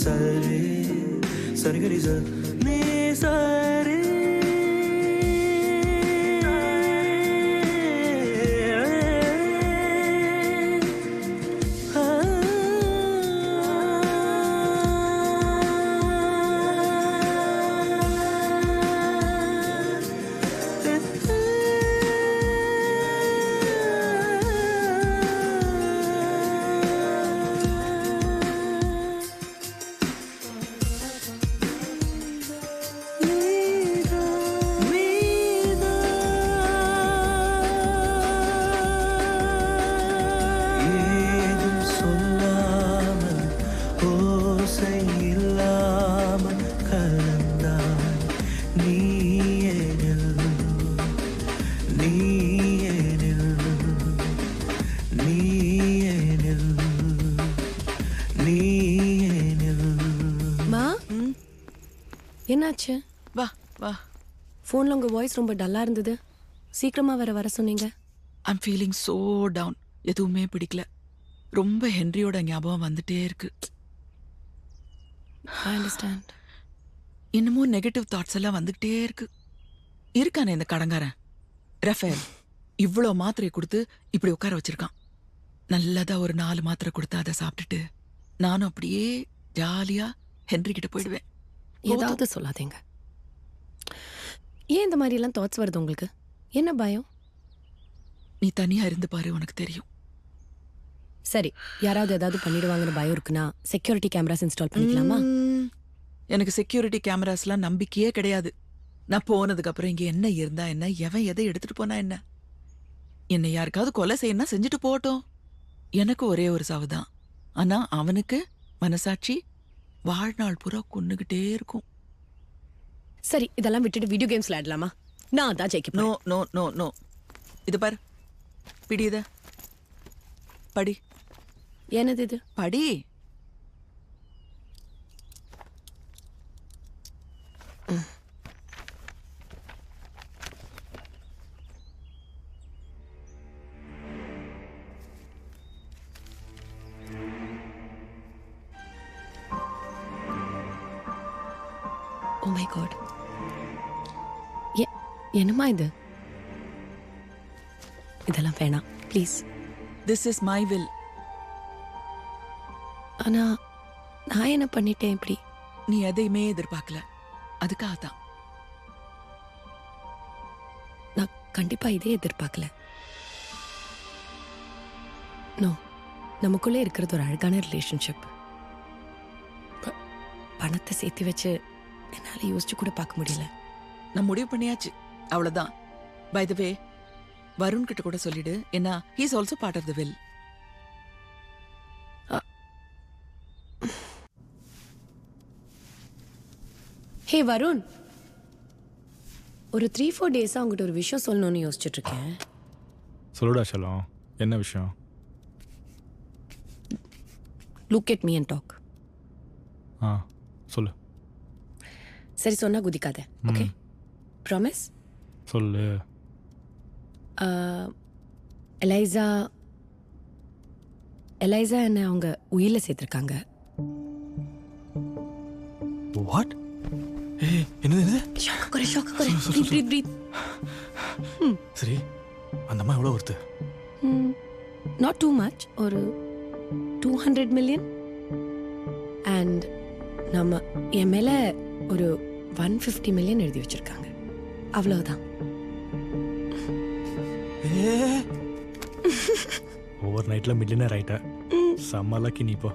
sare sare gari sa ni sare என்னாச்சு? வா வா. ஃபோன்ல உங்க வாய்ஸ் ரொம்ப டல்லா இருந்தது. சீக்கிரமா வர சொன்னீங்க. I'm feeling so down. எதுவுமே பிடிக்கல. ரொம்ப ஹென்ரியோட ஞாபகம் வந்துட்டே இருக்கு. I understand. இன்னமும் நெகட்டிவ் தாட்ஸ் எல்லாம் வந்துகிட்டே இருக்கு. இருக்கானே இந்த கடங்காரன் ரஃபேல், இவ்வளோ மாத்திரை கொடுத்து இப்படி உட்கார வச்சிருக்கான். நல்லதா ஒரு 4 மாத்திரை கொடுத்து அதை சாப்பிட்டுட்டு நானும் அப்படியே ஜாலியா ஹென்ரி கிட்ட போயிடுவேன். ஏதாவது சொல்லாதீங்க. ஏன் இந்த மாதிரி எல்லாம் தாட்ஸ் வருது உங்களுக்கு? என்ன பயம்? நீ தனியா இருந்து பாரு, உனக்கு தெரியும். சரி, யாராவது ஏதாவது பண்ணிடுவாங்கன்னு பயம் இருக்குன்னா செக்யூரிட்டி கேமராஸ் இன்ஸ்டால் பண்ணிக்கலாமா? எனக்கு செக்யூரிட்டி கேமராஸ்லாம் நம்பிக்கையே கிடையாது. நான் போனதுக்கு அப்புறம் இங்க என்ன இருந்தா என்ன, எவன் எதை எடுத்துட்டு போனா என்ன, என்னை யாருக்காவது கொலை செய்யணும்னா செஞ்சுட்டு போகட்டும். எனக்கு ஒரே ஒரு சாவுதான். ஆனா அவனுக்கு மனசாட்சி வாழ்நாள் பூரா கொன்னுகிட்டே இருக்கும். சரி, இதெல்லாம் விட்டுட்டு வீடியோ கேம்ஸ் விளையாடலாமா? நான் தான் ஜெயிக்க நோ நோ நோ நோ. இது பாரு, பிடி, இத படி. என்னது இது? படி. Oh my God. என்னம்மா இது? இதெல்லாம் வேணாம் please. This is my will. ஆனா நான் என்ன பண்ணிட்டேன் இப்படி? நீ எதையுமே எதிர்பார்க்கல, அதுக்காக தான். நான் கண்டிப்பா இதே எதிர்பார்க்கல. நோ, நமக்குள்ளே இருக்கிறது ஒரு அழகான ரிலேஷன்ஷிப். பணத்தை சேர்த்து வச்சு என்னால் யோசிச்சு கூட பார்க்க முடியல. நான் முடிவு பண்ணியாச்சு, அவ்வளவுதான். பை த வே, வருண் கிட்ட கூட சொல்லிடு, ஏன்னா he is also part of the will. ஹே வருண், ஒரு 3-4 டேஸாக அவங்ககிட்ட ஒரு விஷயம் சொல்லணும்னு யோசிச்சுட்டு இருக்கேன். சொல்லுடா செல்லம், என்ன விஷயம்? Look at me and talk. சொல்லு. சரி சொன்னா குதிக்காத, ஓகே? ப்ராமிஸ்? சொல்லு. எலைசா என்ன அவங்க உயிரில் சேர்த்துருக்காங்க. வாட்? என்னது? சரி, அந்த அம்மா எவ்வளோ வருது? நாட் டூ மச், ஒரு 200 million. அண்ட் நம்ம என் மேலே ஒரு 150 million எழுதி வச்சிருக்காங்க. அவ்வளவுதான். ஓவர் நைட்டில் மில்லியனர் ஆயிட்ட. செம்ம லக்கி நீ இப்போ.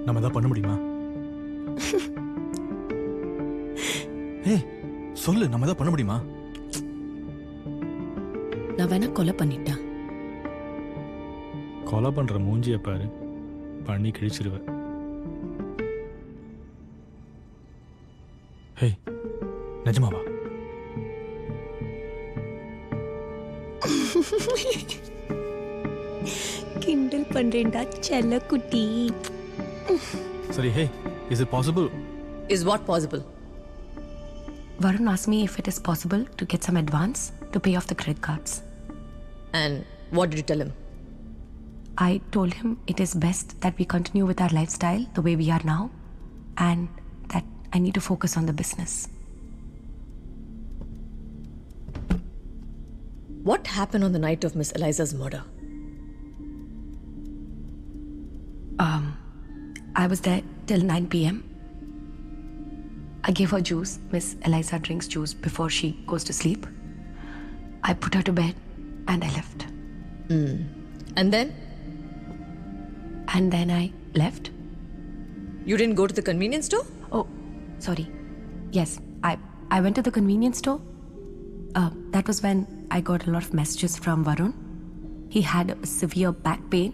நம்ம எதாவது பண்ண முடியுமா? சொல்லு, நம்ம எதாவது பண்ண முடியுமா? நான் வேணா கொலை பண்ணிட்டேன். கொலை பண்ற மூஞ்சிய பாரு, பண்ணி கிழிச்சிருவேன். ஹே, நிஜமாவா? கிண்டல் பண்றேன்டா செல்ல குட்டி. சரி, hey, is it possible? Is what possible? Varun asked me if it is possible to get some advance to pay off the credit cards. And what did you tell him? I told him it is best that we continue with our lifestyle the way we are now, and that I need to focus on the business. What happened on the night of Miss Eliza's murder? I was there till 9 p.m. I gave her juice. Miss Eliza drinks juice before she goes to sleep. I put her to bed and I left. And then? And then I left. You didn't go to the convenience store? Oh, sorry. Yes, I went to the convenience store. That was when I got a lot of messages from Varun. He had a severe back pain,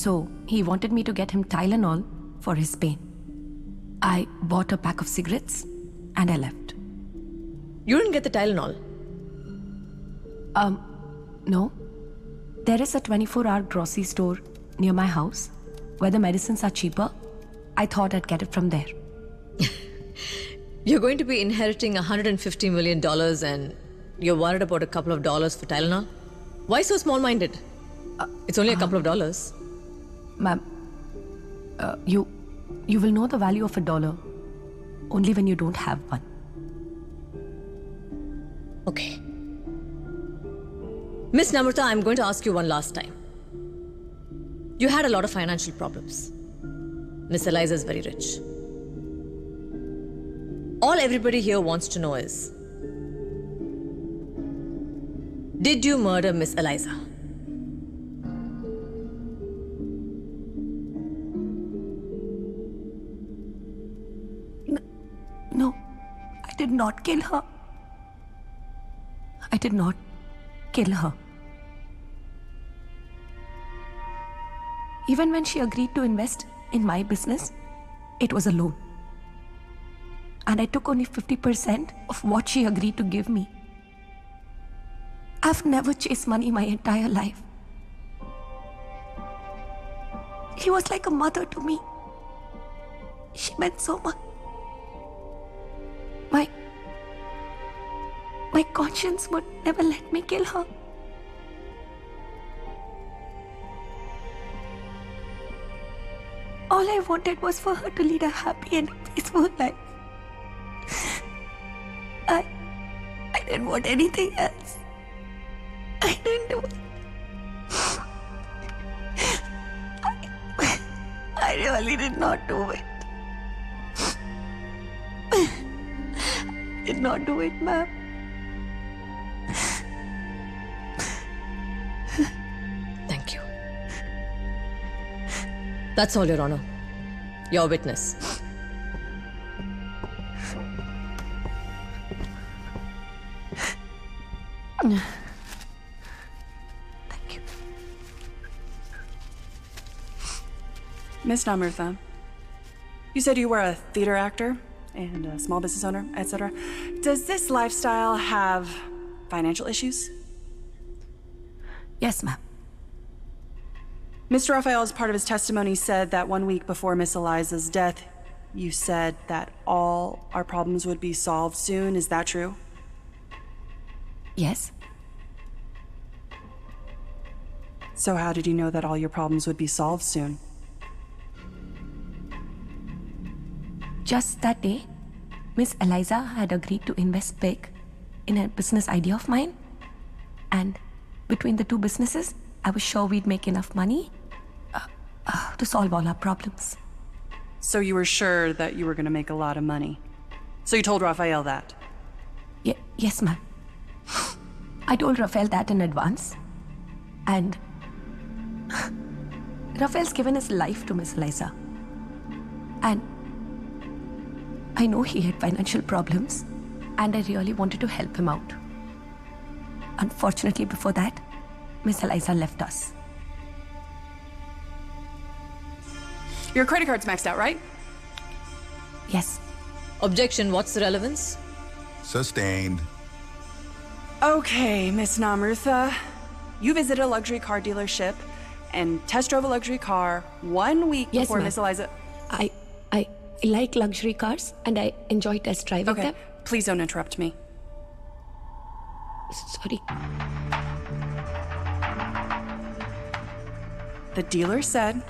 so he wanted me to get him Tylenol for his pain. I bought a pack of cigarettes and I left. You didn't get the Tylenol? No. There is a 24-hour grocery store near my house where the medicines are cheaper. I thought I'd get it from there. You're going to be inheriting $150 million and you're worried about a couple of dollars for Tylenol? Why so small-minded? It's only a couple of dollars. Ma'am, you will know the value of $1 only when you don't have one. Okay. Miss Namrata, I'm going to ask you one last time. You had a lot of financial problems. Miss Eliza is very rich. All everybody here wants to know is, did you murder Miss Eliza? No, I did not kill her. I did not kill her. Even when she agreed to invest in my business, it was a loan. And I took only 50% of what she agreed to give me. I've never chased money my entire life. She was like a mother to me. She meant so much. My conscience would never let me kill her. All I wanted was for her to lead a happy and peaceful life. I didn't want anything else. I didn't do it. I really did not do it. Did not do it, ma'am. Thank you. That's all, Your Honor. Your witness. Miss Namrutha, you said you were a theater actor and a small business owner, etc. Does this lifestyle have financial issues? Yes, ma'am. Mr. Raphael, as part of his testimony, said that 1 week before Miss Eliza's death, you said that all our problems would be solved soon. Is that true? Yes. So how did you know that all your problems would be solved soon? Just that day, Miss Eliza had agreed to invest big in a business idea of mine. And between the two businesses, I was sure we'd make enough money to solve all our problems. So you were sure that you were going to make a lot of money. So you told Raphael that? Yes, ma'am. I told Raphael that in advance. And Raphael's given his life to Miss Eliza. And I know he had financial problems, and I really wanted to help him out. Unfortunately, before that, Miss Eliza left us. Your credit card's maxed out, right? Yes. Objection, what's the relevance? Sustained. Okay, Miss Namrutha. You visited a luxury car dealership and test drove a luxury car 1 week before ma'am. Miss Eliza... I like luxury cars, and I enjoy test driving them. Please don't interrupt me. Sorry. The dealer said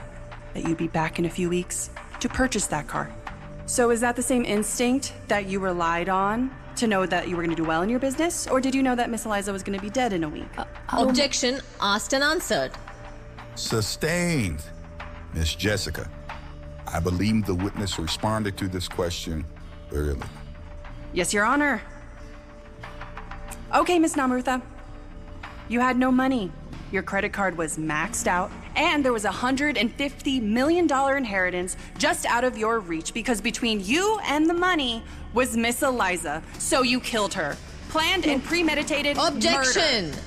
that you'd be back in a few weeks to purchase that car. So is that the same instinct that you relied on to know that you were going to do well in your business? Or did you know that Miss Eliza was going to be dead in a week? Objection, asked and answered. Sustained. Miss Jessica, I believe the witness responded to this question early. Yes, Your Honor. Okay, Miss Namrutha. You had no money. Your credit card was maxed out, and there was a $150 million inheritance just out of your reach because between you and the money was Miss Eliza. So you killed her. Planned and premeditated Objection! murder.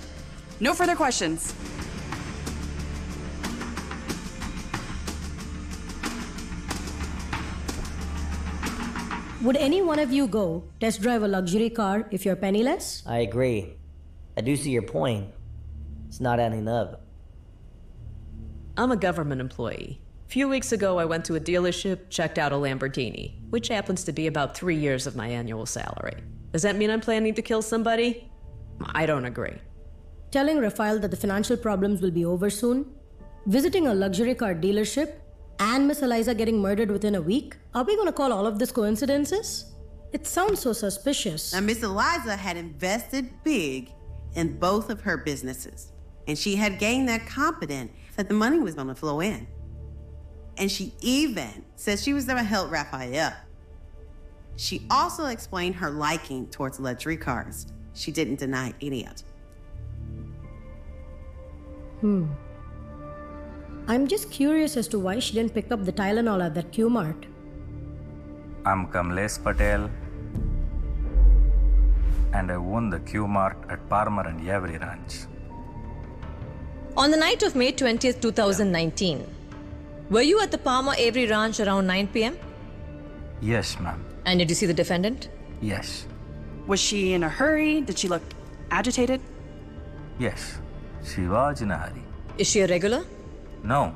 No further questions. Would any one of you go test drive a luxury car if you're penniless? I agree. I do see your point. It's not adding up. I'm a government employee. A few weeks ago, I went to a dealership, checked out a Lamborghini, which happens to be about 3 years of my annual salary. Does that mean I'm planning to kill somebody? I don't agree. Telling Raphael that the financial problems will be over soon? Visiting a luxury car dealership? And Miss Eliza getting murdered within a week? Are we gonna call all of this coincidences? It sounds so suspicious. Now, Miss Eliza had invested big in both of her businesses, and she had gained that confidence that the money was gonna flow in. And she even said she was gonna help Raphael. She also explained her liking towards luxury cars. She didn't deny any of it. I'm just curious as to why she didn't pick up the Tylenol at that Q-Mart. I'm Kamlesh Patel, and I own the Q-Mart at Palmer and Avery Ranch. On the night of May 20th, 2019, were you at the Palmer Avery Ranch around 9 p.m.? Yes, ma'am. And did you see the defendant? Yes. Was she in a hurry? Did she look agitated? Yes. She was in a hurry. Is she a regular? No.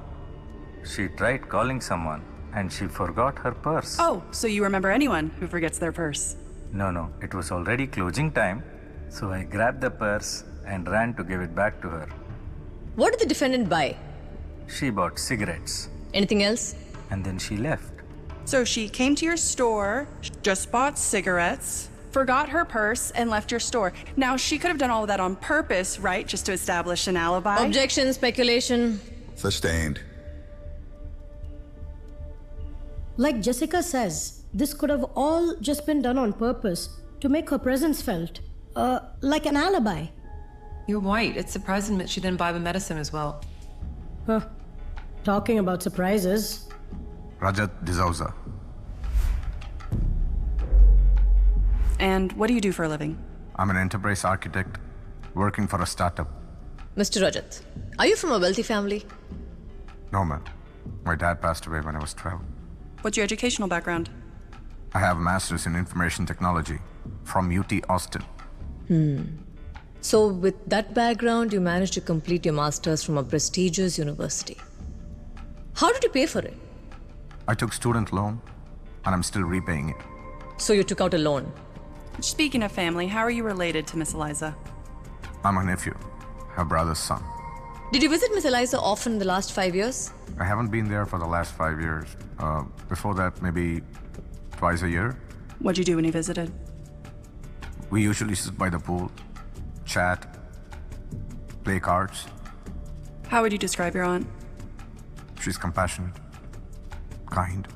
She tried calling someone and she forgot her purse. Oh, so you remember anyone who forgets their purse? No. It was already closing time, so I grabbed the purse and ran to give it back to her. What did the defendant buy? She bought cigarettes. Anything else? And then she left. So she came to your store, just bought cigarettes, forgot her purse, and left your store. Now, she could have done all of that on purpose, right? Just to establish an alibi? Objection, speculation. Sustained. Like Jessica says, this could have all just been done on purpose to make her presence felt. Like an alibi. You're white. It's surprising that she didn't buy the medicine as well. Huh. Talking about surprises. Rajat D'Souza. And what do you do for a living? I'm an enterprise architect working for a startup. Mr. Rajat, are you from a wealthy family? No, man. My dad passed away when I was 12. What's your educational background? I have a master's in information technology from UT Austin. So, with that background, you managed to complete your master's from a prestigious university. How did you pay for it? I took student loan and I'm still repaying it. So, you took out a loan. Speaking of family, how are you related to Miss Eliza? I'm a nephew, her brother's son. Did you visit Miss Eliza often in the last 5 years? I haven't been there for the last 5 years. Before that, maybe twice a year. What'd you do when you visited? We usually sit by the pool, chat, play cards. How would you describe your aunt? She's compassionate, kind,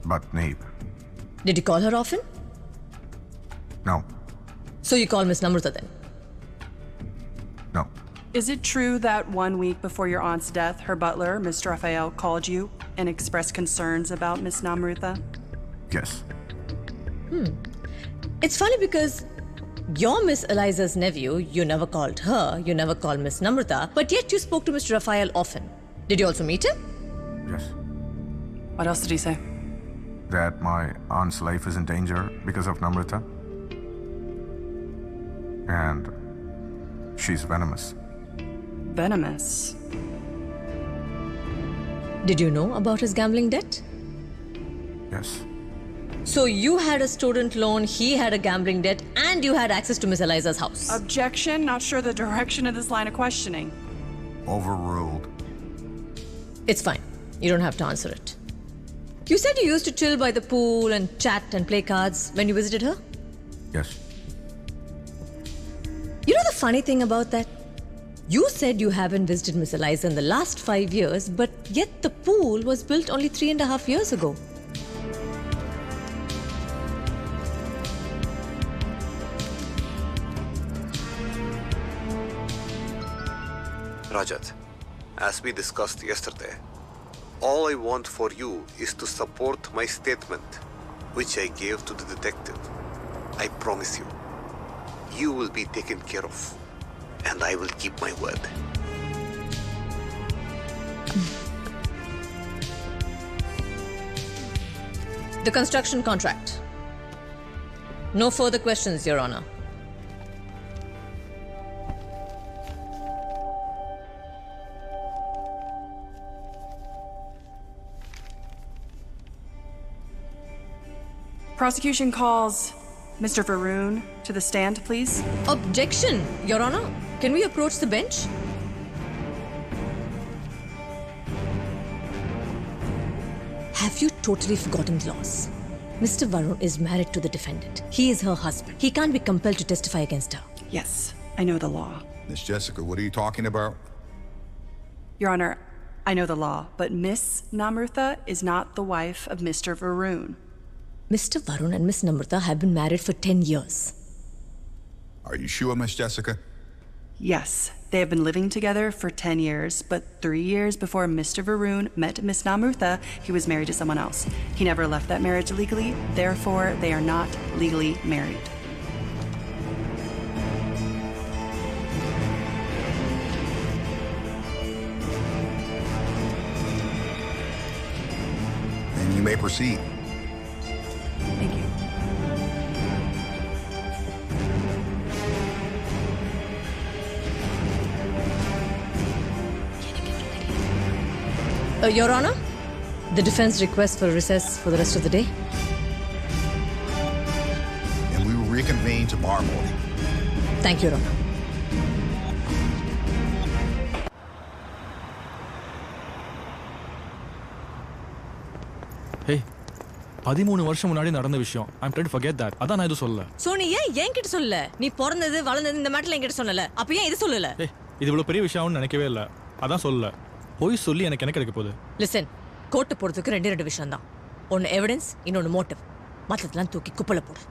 but naive. Did you call her often? No, So, you call Miss Namrata then? no. Is it true that 1 week before your aunt's death, her butler, Mr. Raphael, called you and expressed concerns about Miss Namrata? Yes. It's funny because you're Miss Eliza's nephew, you never called her, you never called Miss Namrata, but yet you spoke to Mr. Raphael often. Did you also meet him? Yes. What else did he say? That my aunt's life is in danger because of Namrata. And she's venomous. Venomous. Did you know about his gambling debt? Yes. So, you had a student loan, he had a gambling debt, and you had access to Miss Eliza's house. Objection. Not sure the direction of this line of questioning. Overruled. It's fine. You don't have to answer it. You said you used to chill by the pool and chat and play cards when you visited her? Yes. You know the funny thing about that? You said you haven't visited Miss Eliza in the last 5 years, but yet the pool was built only 3.5 years ago. Rajat, as we discussed yesterday, all I want for you is to support my statement, which I gave to the detective. I promise you, you will be taken care of, and I will keep my word. The construction contract. No further questions, Your Honor. Prosecution calls Mr. Varun to the stand, please. Objection, Your Honor. Can we approach the bench? Have you totally forgotten the laws? Mr. Varun is married to the defendant. He is her husband. He can't be compelled to testify against her. Yes, I know the law. Miss Jessica, what are you talking about? Your Honor, I know the law, but Miss Namrata is not the wife of Mr. Varun. Mr. Varun and Miss Namrata have been married for 10 years. Are you sure, Miss Jessica? Yes, they have been living together for 10 years, but 3 years before Mr. Varun met Miss Namrata, he was married to someone else. He never left that marriage legally, therefore they are not legally married. Then you may proceed. Thank you. Your Honor, the defense requests for recess for the rest of the day. And we will reconvene tomorrow morning. Thank you, Your Honor. Hey, 13 வருஷம் முன்னாடி நடந்த விஷயம். I'm trying to forget that. அதான் நான் எதுவும் சொல்லல. So நீ ஏன் என்கிட்ட சொல்லல? நீ பிறந்தது வளர்ந்தது இந்த மேட்டர்ல என்கிட்ட சொல்லல. அப்ப ஏன் இது சொல்லல? ஏய், இது இவ்வளவு பெரிய விஷயம்னு நினைக்கவே இல்ல. அதான் சொல்லல. போய் சொல்லி எனக்கு என்ன கிடைக்க போகுது? லிசன், கோர்ட்டு போறதுக்கு ரெண்டு விஷயம் தான். ஒன்னு எவிடன்ஸ், இன்னொன்னு மோட்டிவ். மத்ததெல்லாம் தூக்கி குப்பையில போடு.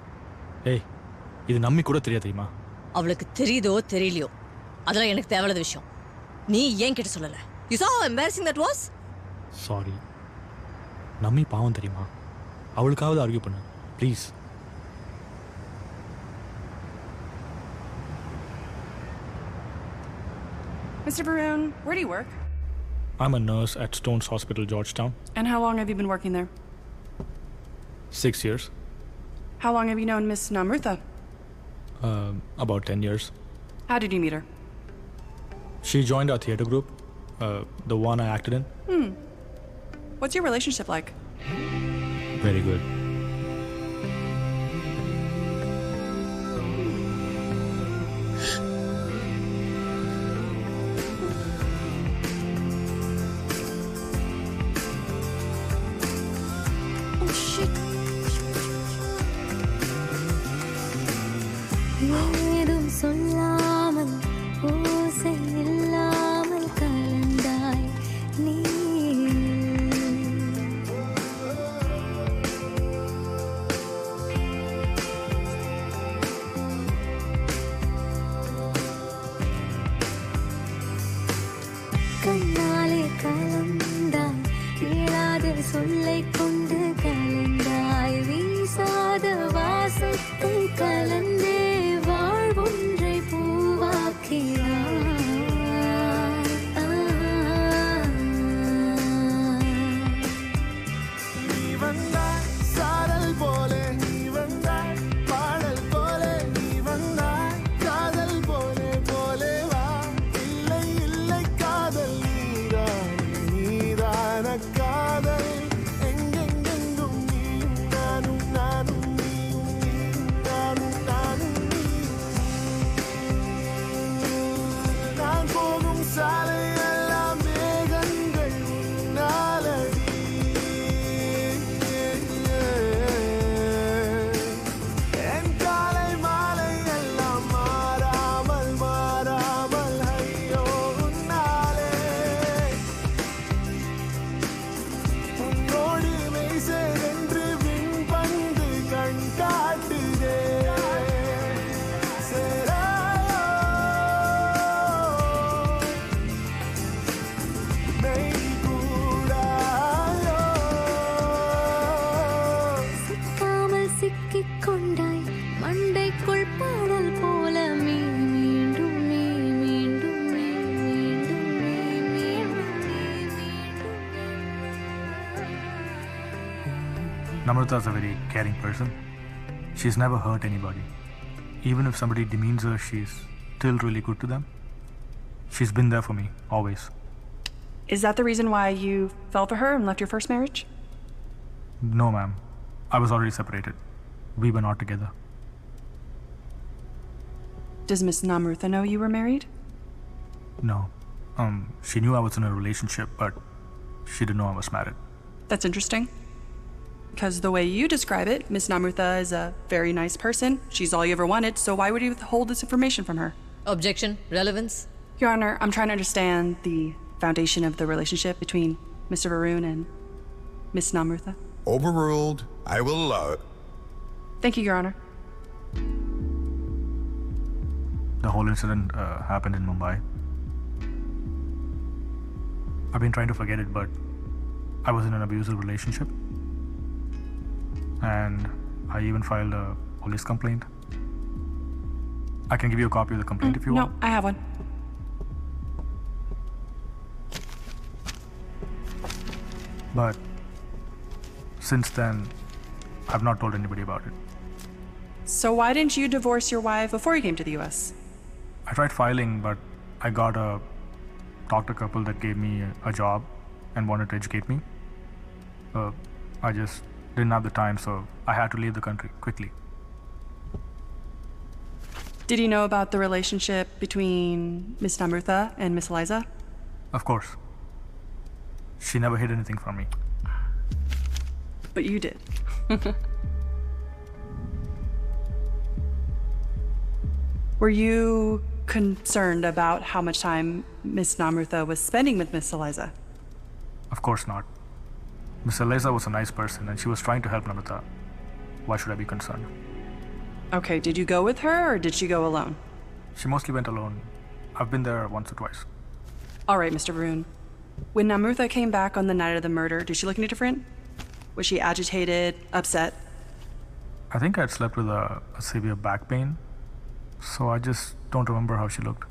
ஏய், இது நம்மி கூட தெரியாது தெரியுமா? அவளுக்கு தெரியுதோ தெரியலையோ, அதெல்லாம் எனக்கு தேவையில்லாத விஷயம். நீ ஏன் கிட்ட சொல்லல? You saw how embarrassing that was? Sorry. நம்மி பாவம் தெரியுமா? அவளுக்காவது ஆர்கியூ பண்ணு please. Mr. Varun, where do you work? I'm a nurse at Stones Hospital, Georgetown. And how long have you been working there? 6 years. How long have you known Miss Namrutha? About 10 years. How did you meet her? She joined our theater group, the one I acted in. What's your relationship like? Very good. Oh shit. ஏதும் சொல்லாமல் ஓசை இல்லாமல் கலந்தாய் நீ. கண்ணாலே கலந்தாய் கேளாத சொல்லை கொண்டு கலந்தாய் வீசாத வாசத்தை கலந்தே வாழ்வொன்றை பூவாக்கினாய். நீ வந்தாய் சாரல் போலே, நீ வந்தாய் பாடல் போலே, நீ வந்தாய் காதல் போலே போலே வா. இல்லை இல்லை காதல் நீதான், நீதான காதல். எங்கெங்கெங்கும் நீயும் நானும், நானும் நீயும், நீயும் நானும், நானும் நீயும். நான் போகும் சாலை எல்லாம் மேகங்கள் உன்னாலடி. என் காலை மாலை எல்லாம் மாறாமல் மாறாமல் ஐயோ உன்னாலே. உன்னோடு மெய்சென்று விண்பந்து கண் காட்டுதே. சேராயோ மெய் கூடாயோ. சிக்காமல் சிக்கிக் கொண்டாய் மண்டைக்குள் பாடல் போல மீ மீண்டும் மீ மீண்டும் மீ மீண்டும் மீ மீண்டும் மீ மீண்டும். Namrata is a very caring person. She's never hurt anybody. Even if somebody demeans her, she's still really good to them. She's been there for me, always. Is that the reason why you fell for her and left your first marriage? No, ma'am. I was already separated. We were not together. Does Miss Namrutha know you were married? No. She knew I was in a relationship, but she didn't know I was married. That's interesting. Because the way you describe it, Miss Namrutha is a very nice person. She's all you ever wanted, so why would you withhold this information from her? Objection. Relevance. Your Honor, I'm trying to understand the foundation of the relationship between Mr. Varun and Miss Namrutha. Overruled. I will allow it. Thank you, Your Honor. The whole incident happened in Mumbai. I've been trying to forget it, but I was in an abusive relationship. And I even filed a police complaint. I can give you a copy of the complaint if you No, want. I have one. But since then, I've not told anybody about it. So why didn't you divorce your wife before you came to the US? I tried filing, but I got a doctor couple that gave me a job and wanted to educate me. I just didn't have the time, so I had to leave the country quickly. Did you know about the relationship between Miss Namrutha and Miss Eliza? Of course. She never hid anything from me. But you did. Were you concerned about how much time Miss Namrutha was spending with Miss Eliza? Of course not. Miss Eliza was a nice person and she was trying to help Namrata. Why should I be concerned? Okay, did you go with her or did she go alone? She mostly went alone. I've been there once or twice. All right, Mr. Varun. When Namrutha came back on the night of the murder, did she look any different? Was she agitated, upset? I think I'd slept with a severe back pain, so I just don't remember how she looked.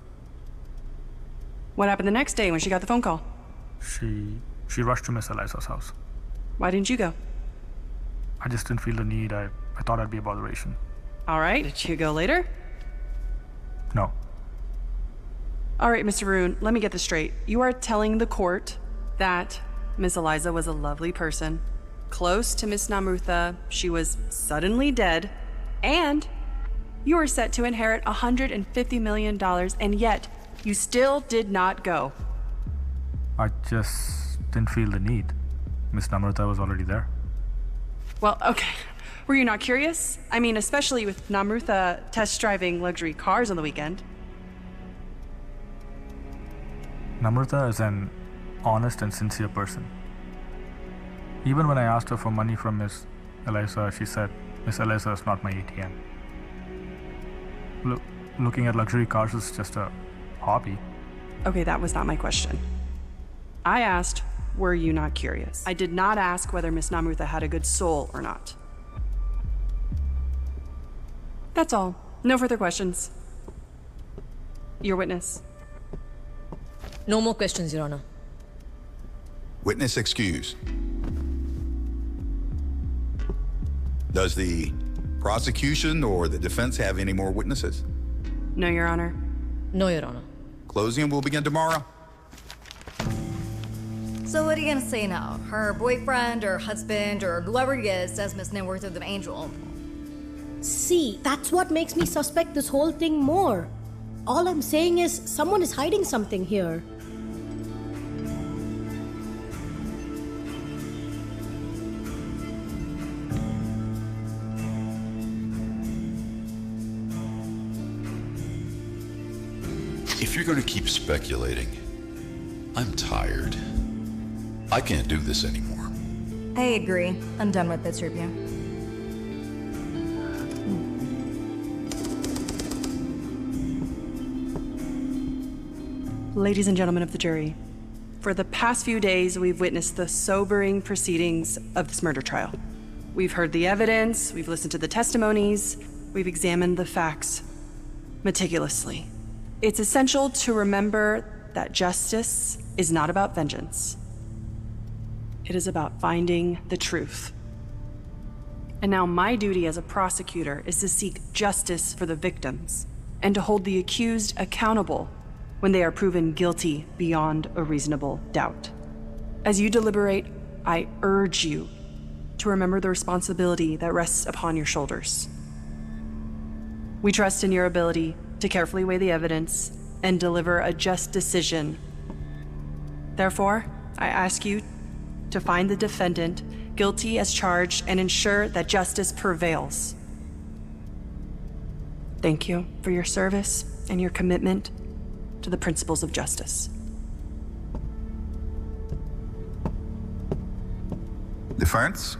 What happened the next day when she got the phone call? She rushed to Miss Eliza's house. Why didn't you go? I just didn't feel the need. I thought I'd be a botheration. All right, did you go later? No. All right, Mr. Roon, let me get this straight. You are telling the court that Miss Eliza was a lovely person, close to Miss Namrutha, she was suddenly dead, and you were set to inherit $150 million, and yet you still did not go. I just didn't feel the need. Miss Namrutha was already there. Well, okay. Were you not curious? I mean, especially with Namrutha test driving luxury cars on the weekend. Namrutha is an honest and sincere person. Even when I asked her for money from Miss Eliza, she said, Miss Eliza is not my ATM. Looking at luxury cars is just a hobby. Okay, that was not my question. I asked, were you not curious? I did not ask whether Miss Namrutha had a good soul or not. That's all. No further questions. Your witness. No more questions, Your Honor. Witness excused. Does the prosecution or the defense have any more witnesses? No, Your Honor. No, Your Honor. Closing will begin tomorrow. So what are you gonna say now? Her boyfriend or husband or whoever he is says Miss Namrutha the angel. See, that's what makes me suspect this whole thing more. All I'm saying is someone is hiding something here. If you're going to keep speculating, I'm tired. I can't do this anymore. I agree. I'm done with this review. Ladies and gentlemen of the jury, for the past few days, we've witnessed the sobering proceedings of this murder trial. We've heard the evidence, we've listened to the testimonies, we've examined the facts meticulously. It's essential to remember that justice is not about vengeance. It is about finding the truth. And now my duty as a prosecutor is to seek justice for the victims and to hold the accused accountable when they are proven guilty beyond a reasonable doubt. As you deliberate, I urge you to remember the responsibility that rests upon your shoulders. We trust in your ability to carefully weigh the evidence and deliver a just decision. Therefore, I ask you to find the defendant guilty as charged and ensure that justice prevails. Thank you for your service and your commitment to the principles of justice. Defense?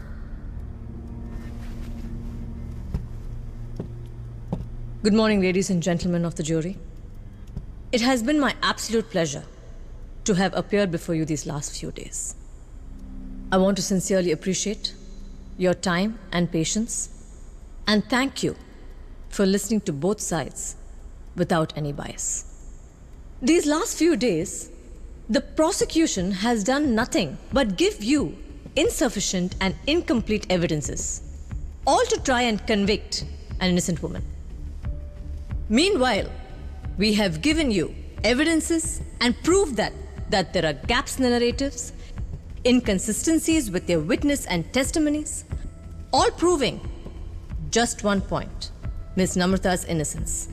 Good morning, ladies and gentlemen of the jury. It has been my absolute pleasure to have appeared before you these last few days. I want to sincerely appreciate your time and patience, and thank you for listening to both sides without any bias. These last few days, the prosecution has done nothing but give you insufficient and incomplete evidences, all to try and convict an innocent woman. Meanwhile, we have given you evidences and proved that there are gaps in the narratives, inconsistencies with your witness and testimonies, all proving just one point: Ms. Namrutha's innocence.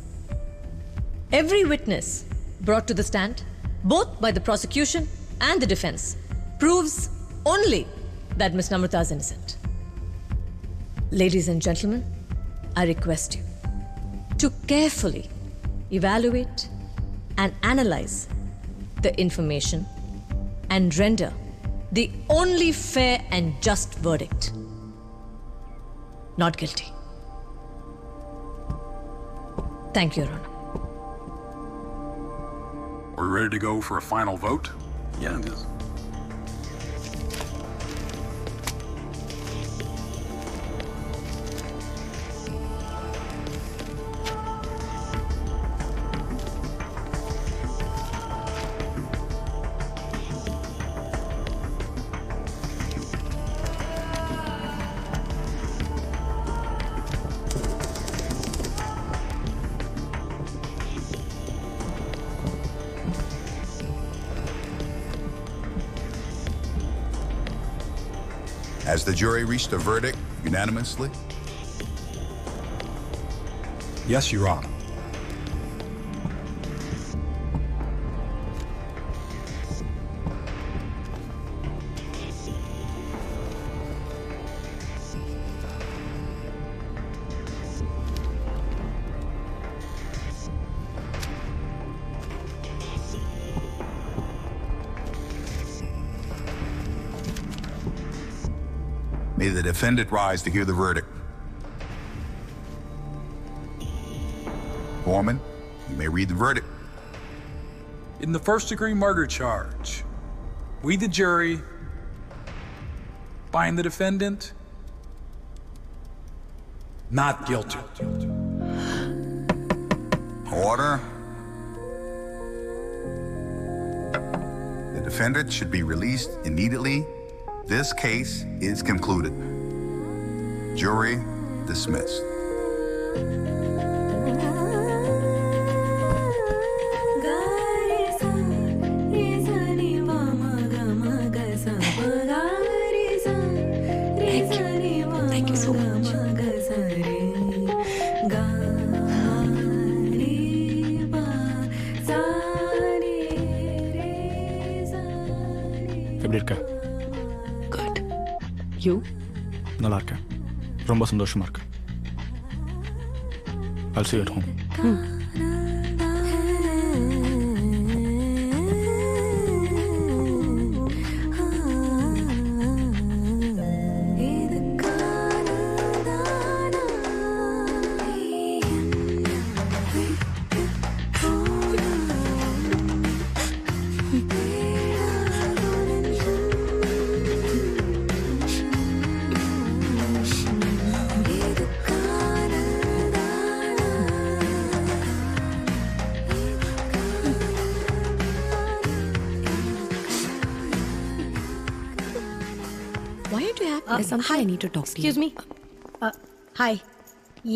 Every witness brought to the stand, both by the prosecution and the defense, proves only that Ms. Namrutha is innocent. Ladies and gentlemen, I request you to carefully evaluate and analyze the information and render the only fair and just verdict: not guilty. Thank you, Your Honor. We're ready to go for a final vote? Yeah, it is. Has the jury reached a verdict unanimously? Yes, Your Honor. May the defendant rise to hear the verdict. Foreman, you may read the verdict. In the first-degree murder charge, we, the jury, find the defendant not guilty. Order. The defendant should be released immediately. This case is concluded. Jury dismissed. Thank you so much. எப்படி இருக்க? Good. You? நல்லா இருக்கேன். ரொம்ப சந்தோஷமா இருக்கு. I'll see you at home. Why aren't you happy? There's something I need to talk to you. Excuse me. Hi.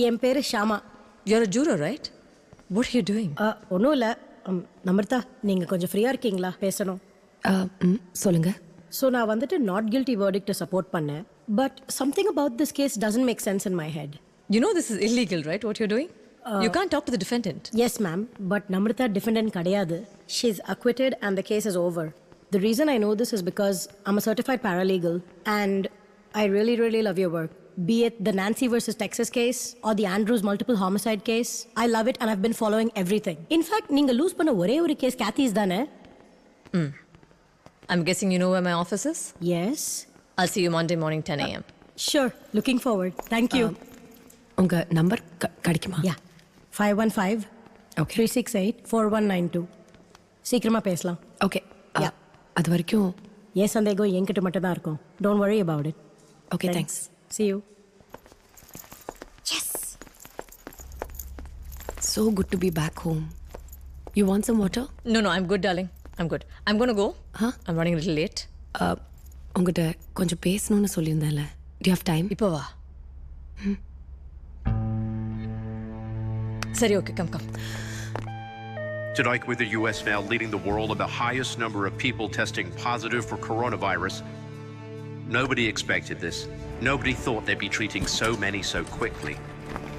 என் பேர் Sharma. You're a juror, right? What are you doing? ஒன்றும் இல்லை. நமர்தா நீங்கள் கொஞ்சம் ஃப்ரீயாக இருக்கீங்களா பேசணும்? சொல்லுங்க. ஸோ நான் வந்துட்டு நாட் கில்ட்டி வேர்டிக்ட்டை சப்போர்ட் பண்ணேன். But something about this case doesn't make sense in my head. You know this is illegal, right? What you're doing? You can't talk to the defendant. Yes, ma'am. But Namrata defendant kadiyadu. She's acquitted and the case is over. The reason I know this is because I'm a certified paralegal and I really, really love your work. Be it the Nancy versus Texas case or the Andrews multiple homicide case. I love it and I've been following everything. In fact, neenga lose panna ore oru case Kathy's dane. I'm guessing you know where my office is? Yes. I'll see you Monday morning 10 a.m. Sure. Looking forward. Thank you. உங்க number கிடைக்குமா? Yeah. 515 368 4192. சீக்கிரமா பேசலாம். Okay. அது வரைக்கும் ஏன் சந்தேகம் என்கிட்ட மட்டும் தான் இருக்கும். Don't worry about it. Okay, thanks. See you. Yes. So good to be back home. You want some water? No, I'm good, darling. I'm good. I'm going to go. Huh? I'm running a little late. உங்ககிட்ட கொஞ்சம் பேசணும்னு சொல்லியிருந்தேன்ல. Do you have time? இப்போ வா. சரி, okay, come. Tonight, with the U.S. now leading the world in the highest number of people testing positive for coronavirus, nobody expected this. Nobody thought they'd be treating so many so quickly.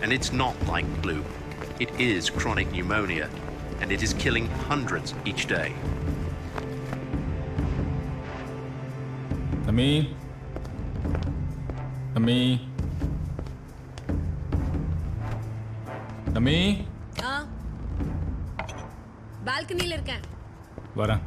And it's not like flu. It is chronic pneumonia, and it is killing hundreds each day. Ami? பால்கனில இருக்கேன். வரேன்.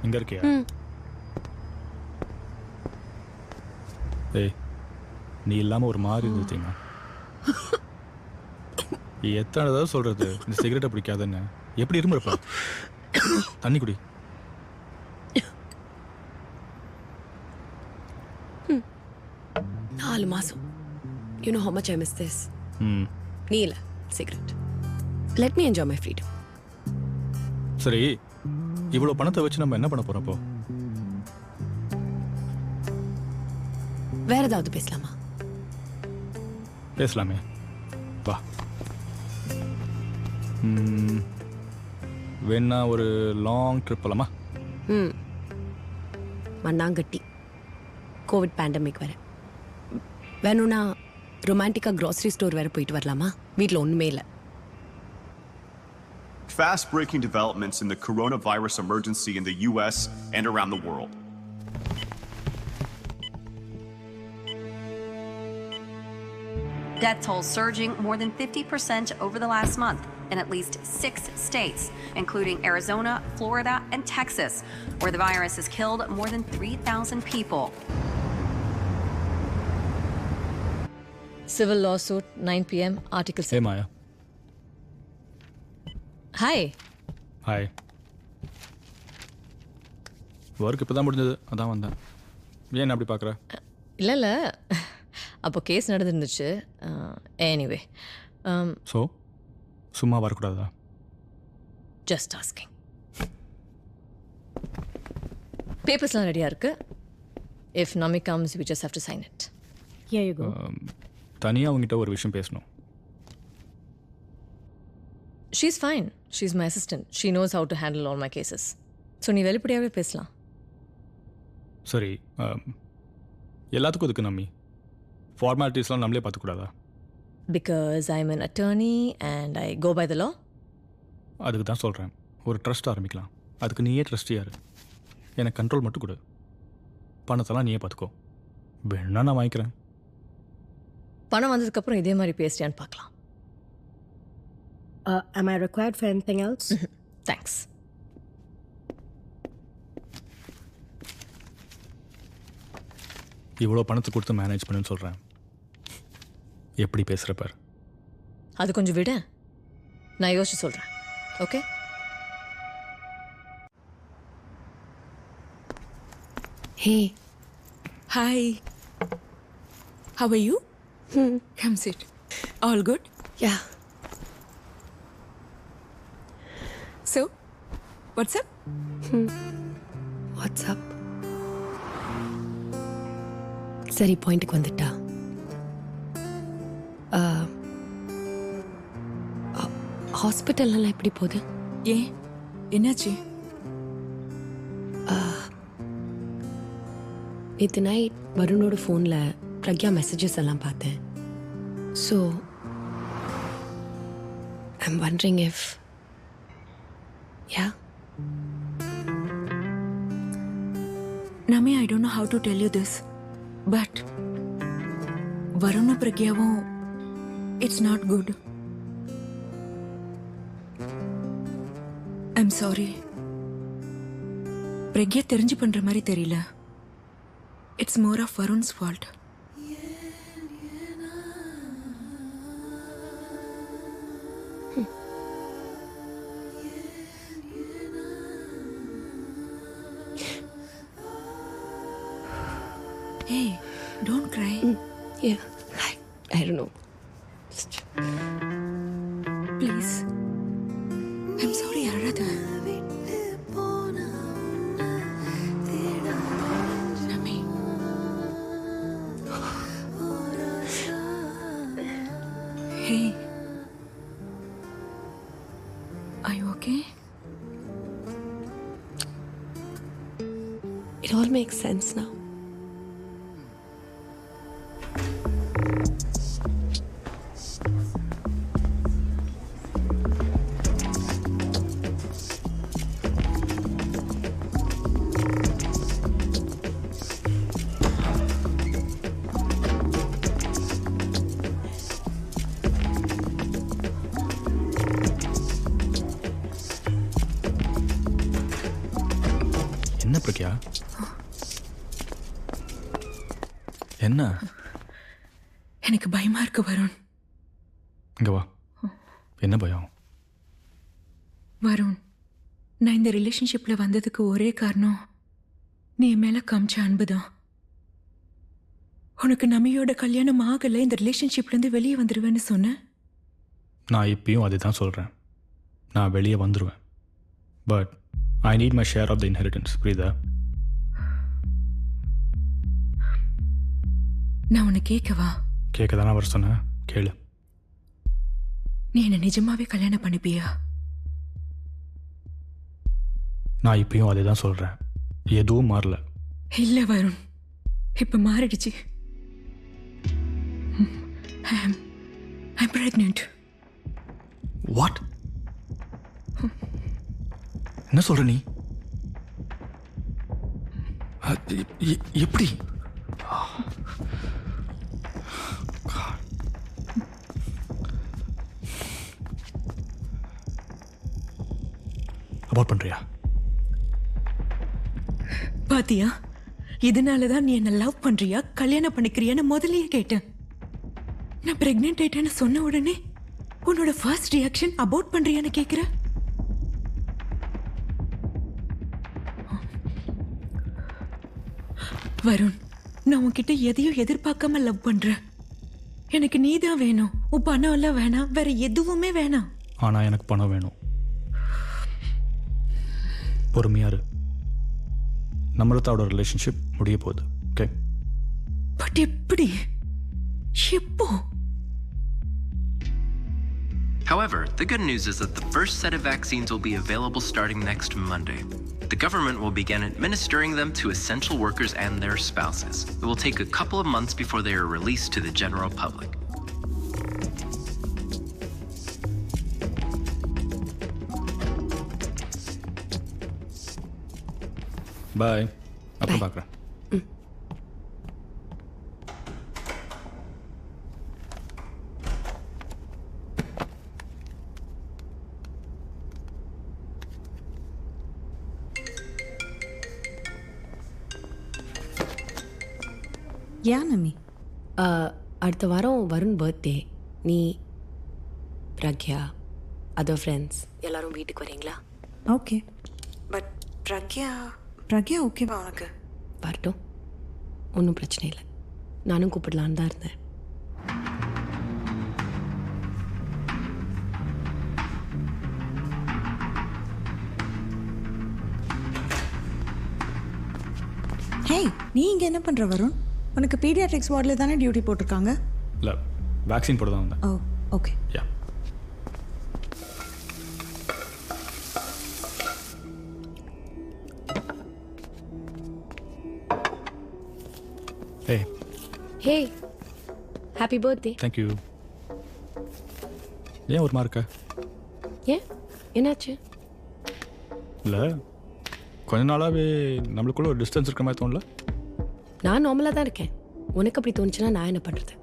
இங்க இருக்கியா? ஏய், நீ இல்லாம ஒரு மாதிரி இருந்துட்டீங்க. எத்தனை தடவை சொல்றது இந்த சிகரெட்டை பிடிக்காதுன்னு? எப்படி இருமுறப்பா? தண்ணி குடி. நாலு மாசம். You know how much I miss this. நீ இல்ல, cigarette. Let me enjoy my freedom. சரி, இவ்வளோ பணத்தை வச்சு நம்ம என்ன பண்ண போகிறோம் அப்போ? வேற ஏதாவது பேசலாமா? பேசலாமே, வா. வேணா ஒரு லாங் ட்ரிப் போகலாமா? மண்ணாங்கட்டி, கோவிட் பேண்டமிக் வேற. வேணும்னா ரொமான்டிக்காக க்ராசரி ஸ்டோர் வேற போயிட்டு வரலாமா? வீட்டில் ஒன்றுமே இல்லை. Fast-breaking developments in the coronavirus emergency in the U.S. and around the world. Death toll surging more than 50% over the last month in at least 6 states, including Arizona, Florida, and Texas, where the virus has killed more than 3,000 people. Civil lawsuit, 9 p.m., Article 7. Hey, Maya. Hi. Hi. Work இப்போ தான் முடிஞ்சது, அதான் வந்தேன். ஏன் அப்படி பார்க்குற? இல்லை அப்போ கேஸ் நடந்துருந்துச்சு. எனிவே, ஸோ சும்மா வரக்கூடாதா? Just asking. பேப்பர்ஸ்லாம் ரெடியாக இருக்கு. If Nami comes, we just have to sign it. Here you go. தனியாக அவங்ககிட்ட ஒரு விஷயம் பேசணும். She's fine. She's my assistant. She knows how to handle all my cases. So நீ வெளிப்படையாகவே பேசலாம். சரி, எல்லாத்துக்கும் இதுக்கு நம்மி ஃபார்மாலிட்டிஸ்லாம் நம்மளே பார்த்துக்கூடாதா? Because I'm an attorney and I go by the law. அதுக்கு தான் சொல்கிறேன், ஒரு ட்ரஸ்ட் ஆரம்பிக்கலாம். அதுக்கு நீயே ட்ரஸ்டியாரு. எனக்கு கண்ட்ரோல் மட்டும் கொடு. பணத்தெல்லாம் நீயே பார்த்துக்கோ. வேணுன்னா நான் வாங்கிக்கிறேன். பணம் வந்ததுக்கப்புறம் இதே மாதிரி பேசியான்னு பார்க்கலாம். Am I required for anything else? Thanks. இவ்வளோ பணத்தை கொடுத்து மேனேஜ் பண்ணுன்னு சொல்கிறேன். எப்படி பேசுகிற பார். அது கொஞ்சம் விட, நான் யோசிச்சு சொல்கிறேன். Okay? Hey. Hi. How are you? Come sit. All good? Yeah. So, what's up? What's up? சரி, பாயிண்ட்டுக்கு வந்துட்டா. ஹாஸ்பிட்டல்லாம் எப்படி போகுது? ஏன், என்னாச்சு? நேற்று நைட் வருணோட ஃபோனில் பிரக்யா மெசேஜஸ் எல்லாம் பார்த்தேன். So I'm wandering if yeah Nami, I don't know how to tell you this, but Varuna Pragyavam, it's not good. I'm sorry. Pragya தெரிஞ்சு பண்ற மாதிரி தெரியல. It's more of Varun's fault. Hey, don't cry. Yeah, I don't know. Just... Please. I'm sorry, Aradha. Nami. Hey. Are you okay? It all makes sense now. என்ன பிரக்யா? என்ன? எனக்கு பயமா இருக்கு வருண். இங்க வா. என்ன பயம்? வருண், நான் இந்த ரிலேஷன்ஷிப்ல வந்ததுக்கு ஒரே காரணம் நீ என் மேல காமிச்ச அன்புதான். உனக்கு நமியோட கல்யாணம் ஆகல, இந்த ரிலேஷன்ஷிப்ல இருந்து வெளியே வந்துருவேன்னு சொன்ன. நான் இப்பயும் அதுதான் சொல்கிறேன். நான் வெளியே வந்துடுவேன். But I need my share of the inheritance. புரியுதா? நான் உன்னை கேட்கவா? கேட்க தானே வர சொன்னேன், கேளு. நீ என்ன நிஜமாவே கல்யாணம் பண்ணிப்பியா? நான் இப்பயும் அதே தான் சொல்கிறேன், எதுவும் மாறல. இல்லை வருண், இப்போ மாறிடுச்சு. I'm pregnant. வாட்? என்ன சொல்ற நீ? எப்படி? அபார்ட் பண்றியா? பாத்தியா, இதனாலதான் நீ என்ன லவ் பண்றியா கல்யாணம் பண்ணிக்கிறியான்னு முதல்லயே கேட்டேன். நான் பிரெக்னென்ட் ஆயிட்டேன்னு சொன்ன உடனே உன்னோட ஃபர்ஸ்ட் ரியாக்ஷன் அபார்ட் பண்றியான்னு கேக்குற. வருண், நான் உன்கிட்ட எதையும் எதிர்பார்க்காம லவ் பண்றேன். எனக்கு நீதான் வேணும். உன் பணம் எல்லாம் வேணாம், வேற எதுவுமே வேணாம். ஆனா எனக்கு பணம் வேணும். பொறுமையாரு, நம்மளோட ரிலேஷன்ஷிப் முடிய போகுது. ஓகே? பட் எப்படி? எப்போ? However, the good news is that the first set of vaccines will be available starting next Monday. The government will begin administering them to essential workers and their spouses. It will take a couple of months before they are released to the general public. Bye. அப்புறம் பார்க்குறேன். யானமி, அடுத்த வாரம் Varun birthday. நீ, Pragya, other friends எல்லாரும் வீட்டுக்கு வரீங்களா? Okay. But Pragya ஓகேவா உனக்கு? வரட்டும், ஒன்றும் பிரச்சனை இல்லை. நானும் கூப்பிடலான்னு தான் இருந்தேன். ஹே, நீ இங்கே என்ன பண்ணுற வருண்? உனக்கு பீடியாட்ரிக்ஸ் வார்டில் தானே டியூட்டி போட்டிருக்காங்க? இல்லை, வேக்சின் போட தான் வந்தேன். ஓ, okay. Yeah. Hey. Hey, happy birthday. Thank you. ஏன் ஒரு மார்க்கா? ஏன், என்னாச்சு? இல்லை, கொஞ்ச நாளாகவே நம்மளுக்குள்ள ஒரு டிஸ்டன்ஸ் இருக்கிற மாதிரி தோணல? நான் நார்மலாக தான் இருக்கேன். உனக்கு அப்படி தோணுச்சுன்னா நான் என்ன பண்ணுறது?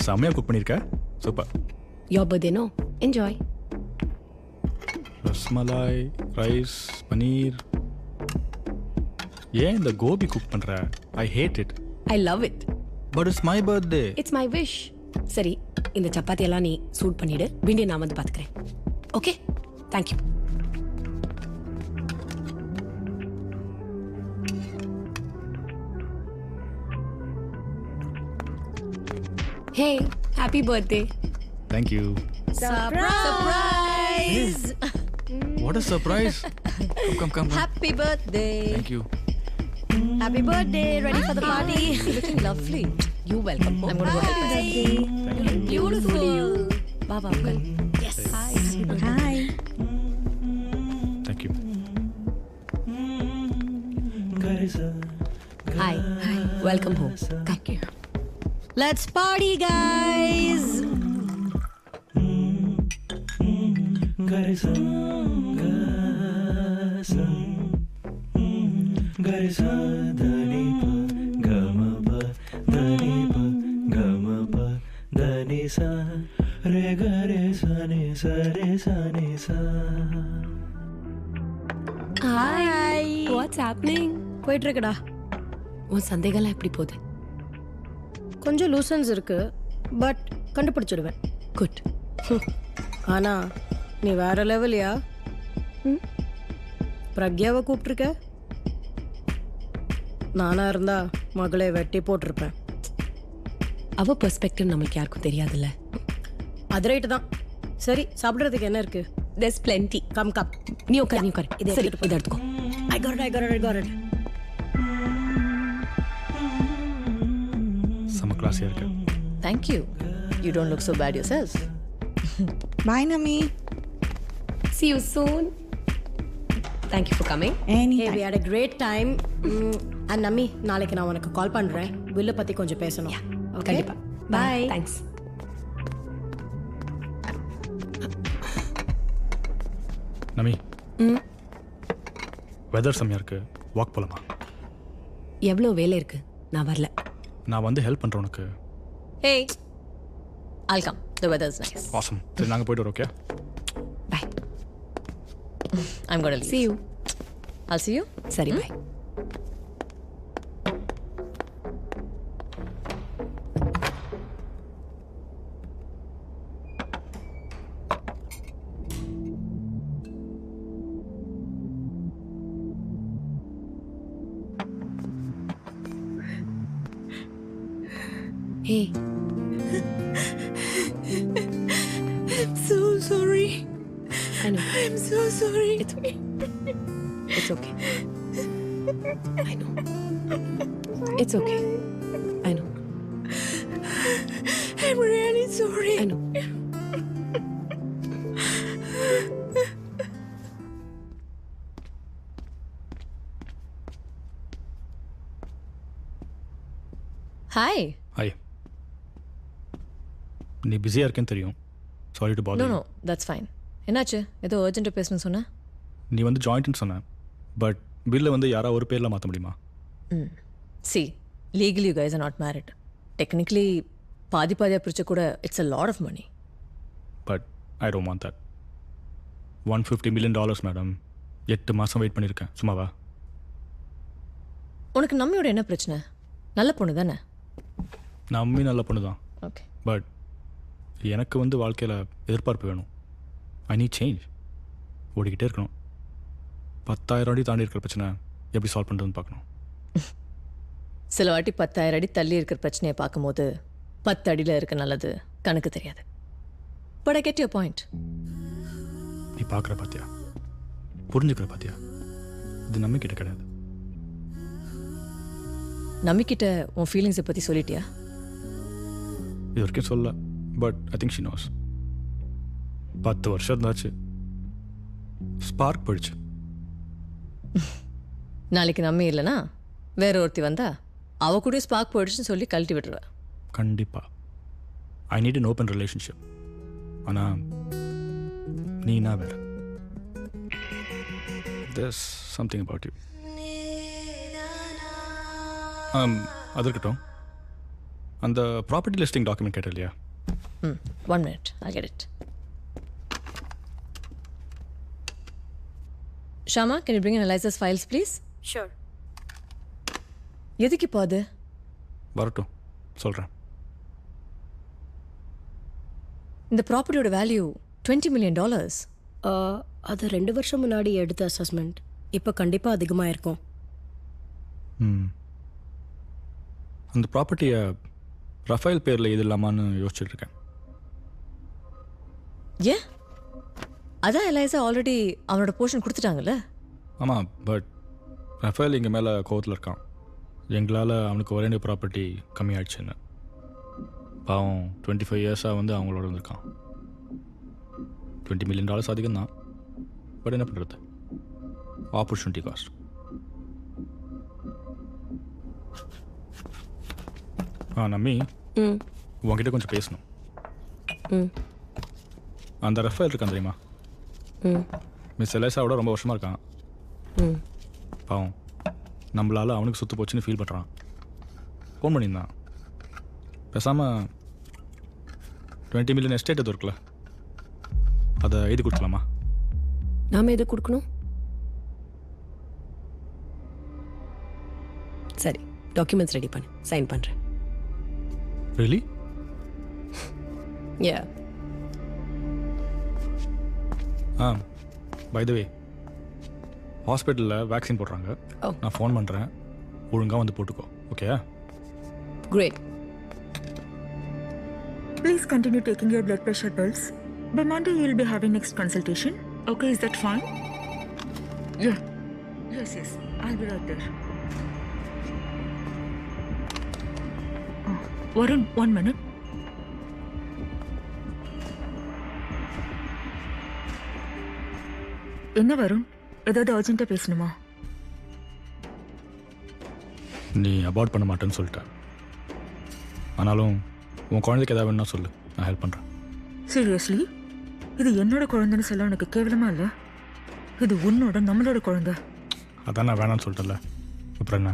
செம்மையாக குக் பண்ணியிருக்க. Super. Your birthday no, enjoy. Rasmalai, rice, paneer. ஏன் இந்த கோபி குக் பண்ற? I hate it. I love it. But it's my birthday. It's my wish. சரி, இந்த சப்பாத்தி எல்லாம் நீ சூட் பண்ணிடு. பிண்டி நான் வந்து பார்த்துக்கிறேன். Okay, thank you. Hey, happy birthday. Thank you. Surprise! What a surprise. Come. Happy birthday. Thank you. Happy birthday. Ready for the party? Looking lovely. You welcome. I'm going to go help us. Thank you. Beautiful. Baba, uncle. Yes. Hi. Hi. Thank you. Hi. Hi. Welcome home. Thank you. Let's party, guys. Hi. What's happening? போயிட்டு இருக்கடா. உன் சந்தேகம்லாம் எப்படி போகுது? கொஞ்சம் loosens இருக்கு, but கண்டுபிடிச்சிடுவேன். Good. ஆனா நீ வேற லெவலியா? பிரக்யாவை கூப்பிட்டுருக்க. நானா இருந்தா மகளை வெட்டி போட்டிருப்பேன். அவ பெர்ஸ்பெக்டிவ் நம்மளுக்கு யாருக்கும் தெரியாதுல்ல. அது ரைட்டு தான். சரி சாப்பிடுறதுக்கு என்ன இருக்கு? There's plenty. Come come. நீ உட்கார். சரி, இதை எடுத்துக்கோ. I got it. செம்ம கிளாஸியாக இருக்கு. Thank you. You don't look so bad yourself. Bye, Nami. See you soon. Thank you for coming. Hey, we had a great time. And Nami, நாளைக்கு நான் உனக்கு கால் பண்றேன். பில்ல பத்தி கொஞ்சம் பேசணும். Okay? கண்டிப்பா. Bye. Thanks. நமி, வெதர் செம்மையாக இருக்கு. வாக் போகலாமா? எவ்வளோ வேலை இருக்கு, நான் வரல. நான் வந்து ஹெல்ப் பண்ணுறேன் உனக்கு. Hey, I'll come. The weather's nice. Awesome. சரி, நாங்கள் போய்ட்டு வரோம். Okay, I'm going to leave. See you. I'll see you. சரி, bye. Hey. I'm so sorry. I know. I'm so sorry. It's okay. It's okay. I know. It's okay. I know. I'm really sorry. I know. Hi. Hi. நீ பிஸியாக இருக்கேன்னு தெரியும். Sorry to No, father. no, that's fine. என்னாச்சு? ஏதோ அர்ஜென்ட்டாக பேசணும்னு சொன்ன? நீ வந்து ஜாயிண்ட்னு சொன்ன, பட் பில்லை வந்து யாரா ஒரு பேரில் மாற்ற முடியுமா? See, legally you guys are not married. Technically, பாதியாக பிரிச்ச கூட it's a lot of money. But I don't want that. $150 million madam. 8 மாதம் வெயிட் பண்ணியிருக்கேன். சும்மாவா? உனக்கு நம்மியோட என்ன பிரச்சனை? நல்ல பொண்ணு தானே? நம்மி நல்ல பொண்ணு தான். ஓகே. பட் எனக்கு வந்து வாழ்க்கையில் எதிர்பார்ப்பு வேணும். I need change. ஓடிக்கிட்டே இருக்கணும். 10,000 அடி தாண்டி இருக்கிற பிரச்சனை எப்படி சால்வ் பண்ணுறதுன்னு பார்க்கணும். சில வாட்டி 10,000 அடி தள்ளி இருக்கிற பிரச்சனையை பார்க்கும்போது 10 அடியில் இருக்க நல்லது கணக்கு தெரியாது. But I get your point. நீ பார்க்குற பார்த்தியா, புரிஞ்சுக்கிற பார்த்தியா, இது நம்பிக்கிட்ட கிடையாது. நம்பிக்கிட்ட உன் ஃபீலிங்ஸை பற்றி சொல்லிட்டியா? இது வரைக்கும் சொல்ல, but I think she knows. 10 வருஷம் இருந்தாச்சு, ஸ்பார்க் போயிடுச்சு. நாளைக்கு நம்பி இல்லைனா வேற ஒருத்தி வந்தா அவ கூட ஸ்பார்க் போயிடுச்சுன்னு சொல்லி கழட்டி விட்டுருவேன். கண்டிப்பாக. I need an open relationship. ஆனால் நீனா வேற. there's something about you. அது இருக்கட்டும். அந்த ப்ராப்பர்ட்டி லிஸ்டிங் டாக்குமெண்ட் கேட்ட இல்லையா? 1 minute, I'll get it. Shama, can you bring in Eliza's files, please? Sure. எதுக்கு இப்போ அது? வரட்டும், சொல்கிறேன். இந்த ப்ராப்பர்ட்டியோட வேல்யூ $20 million. அது 2 வருஷம் முன்னாடி எடுத்த அசஸ்மெண்ட். இப்போ கண்டிப்பாக அதிகமாக இருக்கும். அந்த ப்ராப்பர்ட்டியை ரஃபேல் பேரில் இது இல்லாமான்னு யோசிச்சுட்டு இருக்கேன். ஏன்? அதான் எலைசா ஆல்ரெடி அவனோட போர்ஷன் கொடுத்துட்டாங்கல்ல? ஆமாம், பட் ரஃபேல் இங்கே மேலே கோவத்தில் இருக்கான். எங்களால் அவனுக்கு ஒரே ப்ராப்பர்ட்டி கம்மியாயிடுச்சுன்னு. பாவம் 25 இயர்ஸாக வந்து அவங்களோட இருந்திருக்கான். $20 million அதிகம் தான், பட் என்ன பண்ணுறது, ஆப்பர்ச்சுனிட்டி காஸ்ட். நம்மி உங்ககிட்ட கொஞ்சம் பேசணும். அந்த ரஃபேல் இருக்கான் தெரியுமா? மிஸ் எலைசாவோட ரொம்ப வருஷமாக இருக்கான். பாவம் நம்மளால் அவனுக்கு சுற்று போச்சுன்னு ஃபீல் பண்ணுறான். ஃபோன் பண்ணியிருந்தான். பேசாமல் $20 million எஸ்டேட் எதுவும் இருக்குல்ல, அதை எழுதி கொடுக்கலாமா? நாம் எது கொடுக்கணும்? சரி, டாக்குமெண்ட்ஸ் ரெடி பண்ணு, சைன் பண்ணுறேன். Really? Yeah. பை த வே, ஹாஸ்பிட்டலில் வேக்சின் போடுறாங்க. நான் ஃபோன் பண்ணுறேன், ஒழுங்காக வந்து போட்டுக்கோ. Okay? Great. Please continue taking your blood pressure pills. By Monday, you'll be having next consultation. Okay, is that fine? Yeah. Yes, I'll be right there. Varun, 1 minute. என்ன வருண், ஏதாவது அர்ஜென்ட்டாக பேசணுமா? நீ அபார்ட் பண்ண மாட்டேன்னு சொல்லிட்டேன். ஆனாலும் உன் குழந்தைக்கு ஏதாவது வேணும்னா சொல்லு, நான் ஹெல்ப் பண்ணுறேன். சீரியஸ்லி? இது என்னோட குழந்தைன்னு சொல்ல உனக்கு கேவலமா இல்லை? இது உன்னோட நம்மளோட குழந்தை. அதான் நான் வேணான்னு சொல்லிட்டேன்ல, அப்புறம் என்ன?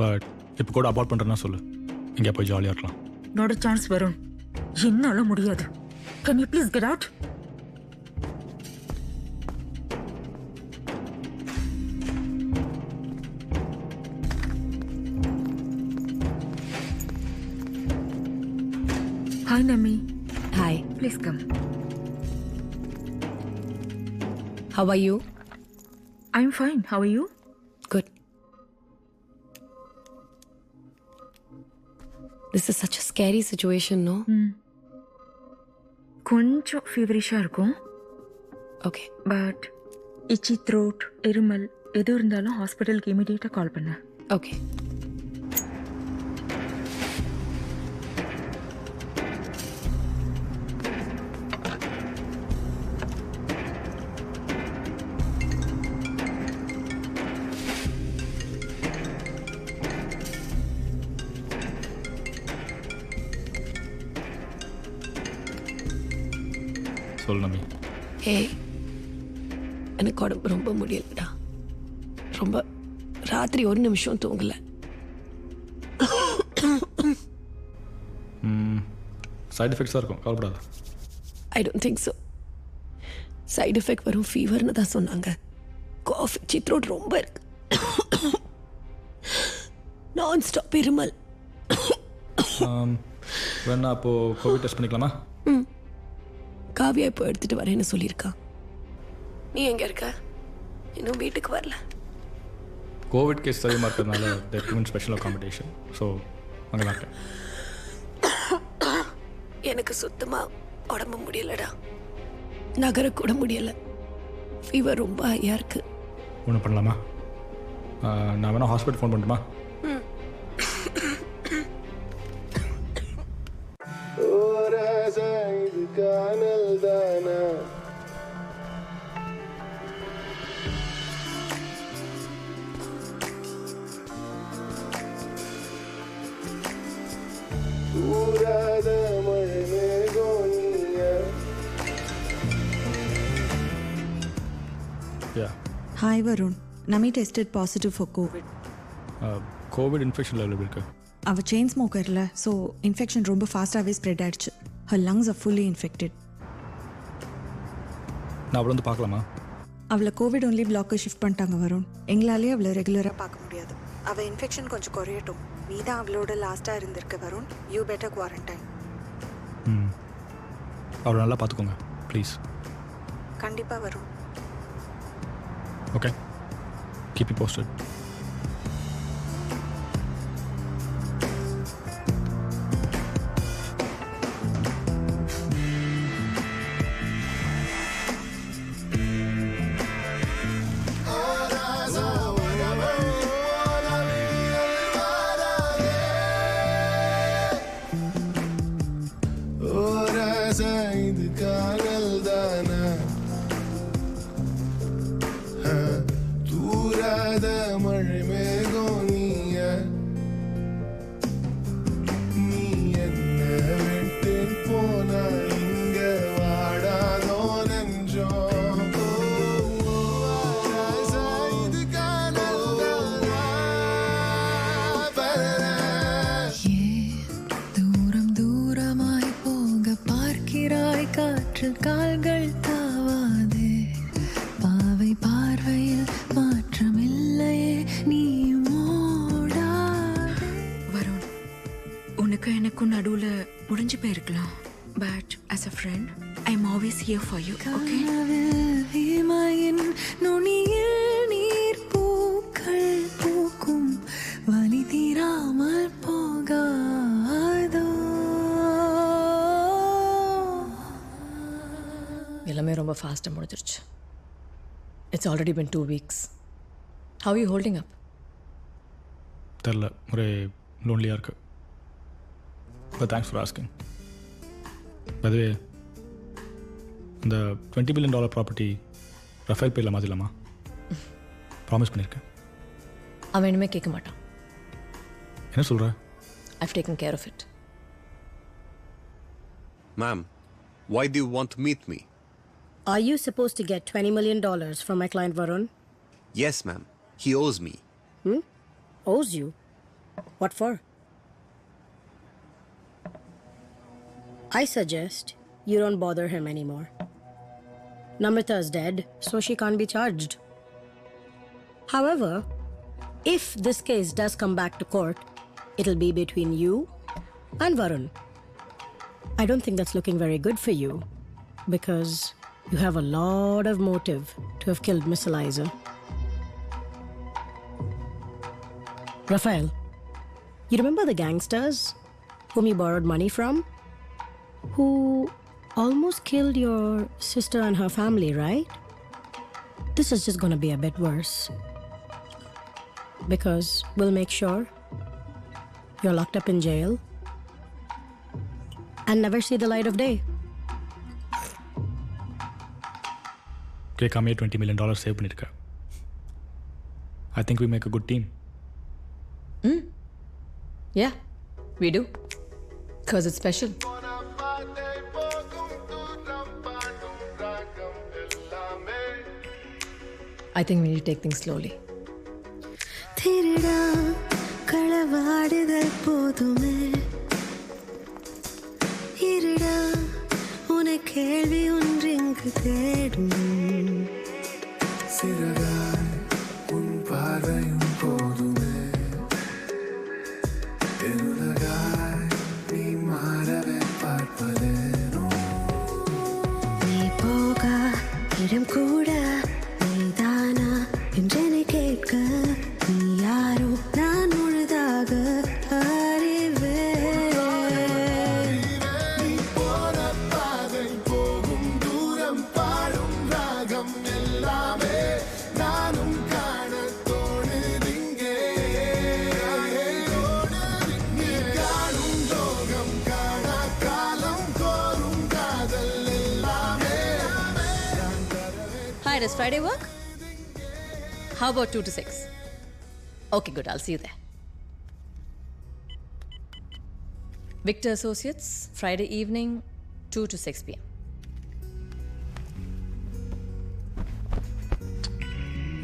பட் இப்போ கூட அபார்ட் பண்ணுறேன்னா சொல்லு, இங்கே போய் ஜாலியாக இருக்கலாம். என்னோட சான்ஸ் வரும், என்னால முடியாது. Can you please get out? Hi, Nami. Hi. Please come. How are you? I'm fine. How are you? Good. This is such a scary situation, no? கொஞ்சம் ஃபீவரிஷாக இருக்கும். ஓகே. பட் இச்சி த்ரோட், இருமல் எது இருந்தாலும் ஹாஸ்பிட்டலுக்கு இமீடியட்டாக கால் பண்ண. ஓகே. சொல் நம்பி. ஹே, எனக்கு உடம்பு ரொம்ப முடியலடா. ரொம்ப ராத்திரி ஒரு நிமிஷம் தூங்கல. சைடு எஃபெக்ட்ஸாக இருக்கும், கவலைப்படாத. I don't think so. Side effect வரும், ஃபீவர்னு தான் சொன்னாங்க. காஃப், சித்ரோட் ரொம்ப இருக்கு. நான் ஸ்டாப் இருமல். வேணா அப்போது கோவிட் டெஸ்ட் பண்ணிக்கலாமா? காவியா இப்போ எடுத்துட்டு வரேன்னு சொல்லியிருக்கா. நீ எங்க இருக்க? இன்னும் வீட்டுக்கு வரல. கோவிட் கேஸ் அதிகமாக இருக்கிறதுனால தேர் ஸ்பெஷல் அகாமடேஷன், ஸோ அங்கே தான் இருக்கேன். எனக்கு சுத்தமா உடம்பு முடியலடா. நகரக்கூட முடியல. ஃபீவர் ரொம்ப ஹையா இருக்கு. ஒன்று பண்ணலாமா? நான் வேணா ஹாஸ்பிட்டல் ஃபோன் பண்ணட்டுமா? Hi Varun, Nami tested positive for COVID. Covid infection level இருக்கு. அவ செயின் ஸ்மோக்கர்ல, ஸோ இன்ஃபெக்ஷன் ரொம்ப ஃபாஸ்ட்டாகவே ஸ்ப்ரெட் ஆயிடுச்சு. Her lungs are fully infected. நான் அவளை வந்து பார்க்கலாமா? அவளை கோவிட் ஒன்லி பிளாக்கு ஷிஃப்ட் பண்ணிட்டாங்க வருண். எங்களாலே அவளை ரெகுலராக பார்க்க முடியாது. அவள் இன்ஃபெக்ஷன் கொஞ்சம் குறையட்டும். நீ தான் அவளோட லாஸ்ட்டாக இருந்திருக்க வருண். You better quarantine. அவளை நல்லா பார்த்துக்கோங்க ப்ளீஸ். கண்டிப்பாக Varun. Okay, keep it posted. கால்கள் தாவாதே, பாவை பார்வையில் மாற்றமில்லையே, நீயும் ஓடாதே. வருண், உனக்கு எனக்கும் நடுவில் முடிஞ்சு போயிருக்கலாம். But as a friend I am always here for you. Okay? இமயின் நுனியில் நீர் பூக்கள் பூக்கும், வலி தீராமல் போகாதோ. எல்லாமே ரொம்ப ஃபாஸ்ட்டாக முடிஞ்சிருச்சு. It's already been 2 weeks. How are you holding up? தெரில, ஒரே லோன்லியாக இருக்கு. But thanks for asking. அதுவே இந்த $20 million ப்ராப்பர்ட்டி ரஃபேல் பேரில் மாற்றிடலாமா? ப்ராமிஸ் பண்ணியிருக்கேன். அவன் இனிமேல் கேட்க மாட்டான். என்ன சொல்கிற? I've taken care of it. Ma'am, why do you want to meet me? Are you supposed to get $20 million from my client Varun? Yes, ma'am. He owes me. Owes you? What for? I suggest you don't bother him anymore. Namrata is dead, so she can't be charged. However, if this case does come back to court, it'll be between you and Varun. I don't think that's looking very good for you because you have a lot of motive to have killed Miss Eliza. Raphael, you remember the gangsters whom you borrowed money from? Who almost killed your sister and her family, right? This is just gonna be a bit worse. Because we'll make sure you're locked up in jail and never see the light of day. கேட்காமே $20 million save பண்ணியிருக்கேன். I think we make a good team. Yeah, we do. Because it's special. I think we need to take things slowly. Thiruda களவாடுதல் போதுமே இருடா உன கேள்வி ஒன்றெங்கு தேடும் சிறகாய் உன் பார்வையும் போதுமே இருளகாய் நீ மாறவே பார்ப்பதேனோ நீ போக இடம் கூட நீதானா என்றெனை கேட்க நீ யாரோ நான் முழுதாக அறிவேன் நீ போன பாதை போகும் தூரம் பாடும் ராகம் எல்லாமே நானும் காண தோணுதிங்கே நீ காணும் லோகம் காண காலம் கோரும் காதல் எல்லாமே. Hi, does Friday work? How about 2 to 6? Okay, good. I'll see you there. Victor Associates, Friday evening, 2 to 6 p.m.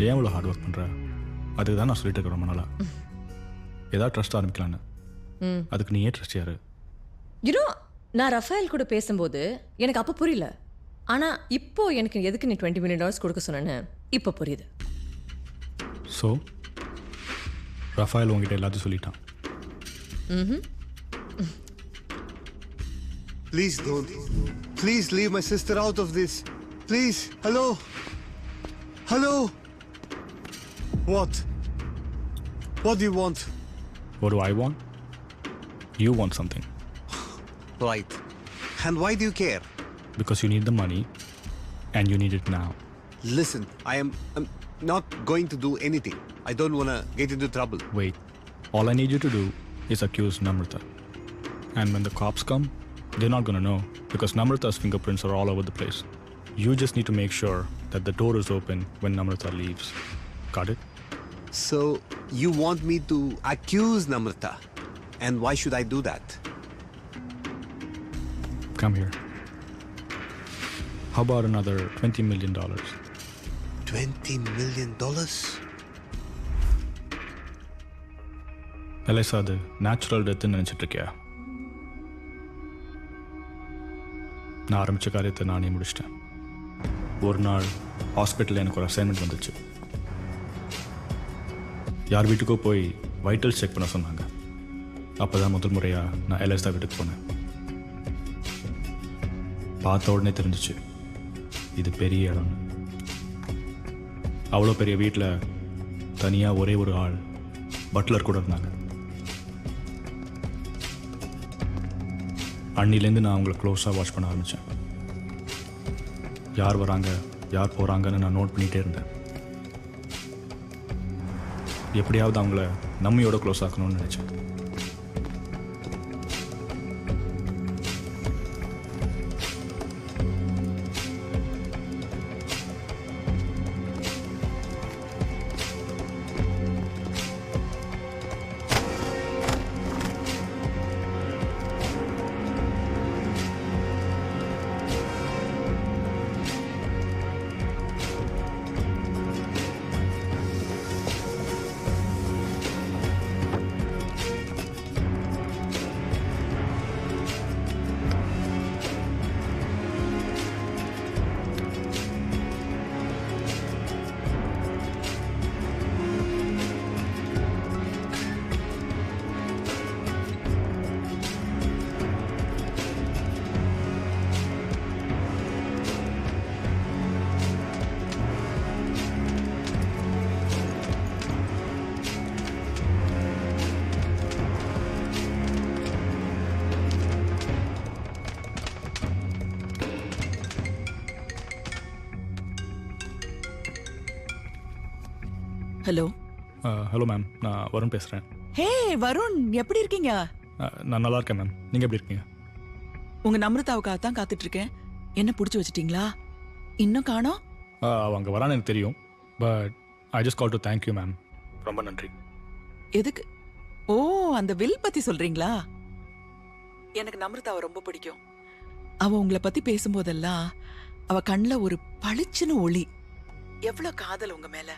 ஏன் இவ்வளோ ஹார்ட் ஒர்க் பண்ணுற? அதுக்கு தான் நான் சொல்லிட்டு இருக்கேன் ரொம்ப நாளாக. ஏதாவது ட்ரஸ்ட் ஆரம்பிக்கலான்னு. அதுக்கு நீ ஏன் ட்ரஸ்ட் யாரு? யூனோ, நான் ரஃபேல் கூட பேசும்போது எனக்கு அப்போ புரியல. ஆனால் இப்போ எனக்கு எதுக்கு நீ $20 million கொடுக்க சொன்னேன்னு இப்போ புரியுது. ஸோ ரஃபேல் உங்ககிட்ட எல்லாத்தையும் சொல்லிட்டான். Please don't. Please leave my sister out of this. Please. Hello? Hello? What? What do you want? What do I want? You want something. Right. And why do you care? Because you need the money and you need it now. Listen, I'm not going to do anything. I don't want to get into trouble. Wait. All I need you to do is accuse Namrata. And when the cops come, they're not going to know because Namrata's fingerprints are all over the place. You just need to make sure that the door is open when Namrata leaves. Got it? So, you want me to accuse Namrata? And why should I do that? Come here. How about another $20 million? $20 million? எலைசா, அது natural டெத்துன்னு நினச்சிட்டு இருக்கியா? நான் ஆரம்பித்த காரியத்தை நானே முடிச்சிட்டேன். ஒரு நாள் ஹாஸ்பிட்டலில் எனக்கு ஒரு அசைன்மெண்ட் வந்துச்சு. யார் வீட்டுக்கோ போய் வைட்டல்ஸ் செக் பண்ண சொன்னாங்க. அப்போ தான் முதல் முறையாக நான் எலைசா வீட்டுக்கு போனேன். பார்த்த உடனே தெரிஞ்சிச்சு இது பெரிய இடம்னு. அவ்வளோ பெரிய வீட்டில் தனியாக ஒரே ஒரு ஆள் பட்லர் கூட இருந்தாங்க. அன்னிலேருந்து நான் அவங்கள க்ளோஸாக வாட்ச் பண்ண ஆரம்பித்தேன். யார் வராங்க யார் போகிறாங்கன்னு நான் நோட் பண்ணிகிட்டே இருந்தேன். எப்படியாவது அவங்கள நம்மையோட க்ளோஸ் ஆக்கணும்னு நினச்சேன். ஹலோ. ஹலோ மேம், நான் வருண் பேசுகிறேன். ஹே வருண், எப்படி இருக்கீங்க? நான் நல்லா இருக்கேன் மேம். நீங்கள் எப்படி இருக்கீங்க? உங்க நம்ரதாவுக்காக தான் காத்துட்டு இருக்கேன். என்ன பிடிச்சி வச்சிட்டீங்களா? இன்னும் காணோம்? அவங்க வரான்னு எனக்கு தெரியும். But I just call to thank you ma'am. ரொம்ப நன்றி. எதுக்கு? ஓ, அந்த வில் பத்தி சொல்றீங்களா? எனக்கு நம்ரதாவை ரொம்ப பிடிக்கும். அவ உங்களை பத்தி பேசும்போதெல்லாம் அவ கண்ணுல ஒரு பளிச்சுன்னு ஒளி. எவ்வளவு காதல் உங்க மேல.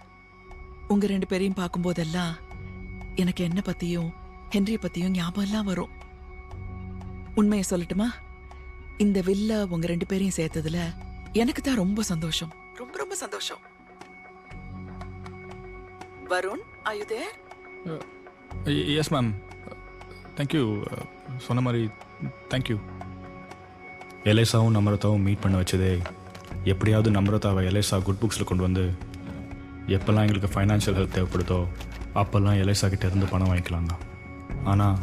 உங்க 2 பேரையும் பார்க்கும்போதெல்லாம் எனக்கு என்ன பத்தியும் ஹென்ரிய பத்தியும் ஞாபகம் எல்லாம் வரும். உண்மையை சொல்லட்டுமா? இந்த வில்ல உங்க 2 பேரையும் சேர்த்ததுல எனக்கு தான் ரொம்ப சந்தோஷம். ரொம்ப ரொம்ப சந்தோஷம். Varun, are you there? Yes ma'am. Thank you. சொன்ன மாதிரி தேங்க்யூ. எலேசாவும் நம்ரதாவும் மீட் பண்ண வச்சதே எப்படியாவது நம்ரதாவை எலேசா குட் புக்ஸில் கொண்டு வந்து எப்போல்லாம் எங்களுக்கு ஃபைனான்ஷியல் ஹெல்ப் தேவைப்படுதோ அப்போல்லாம் எலேசா கிட்டே இருந்து பணம் வாங்கிக்கலாம் தான். ஆனால்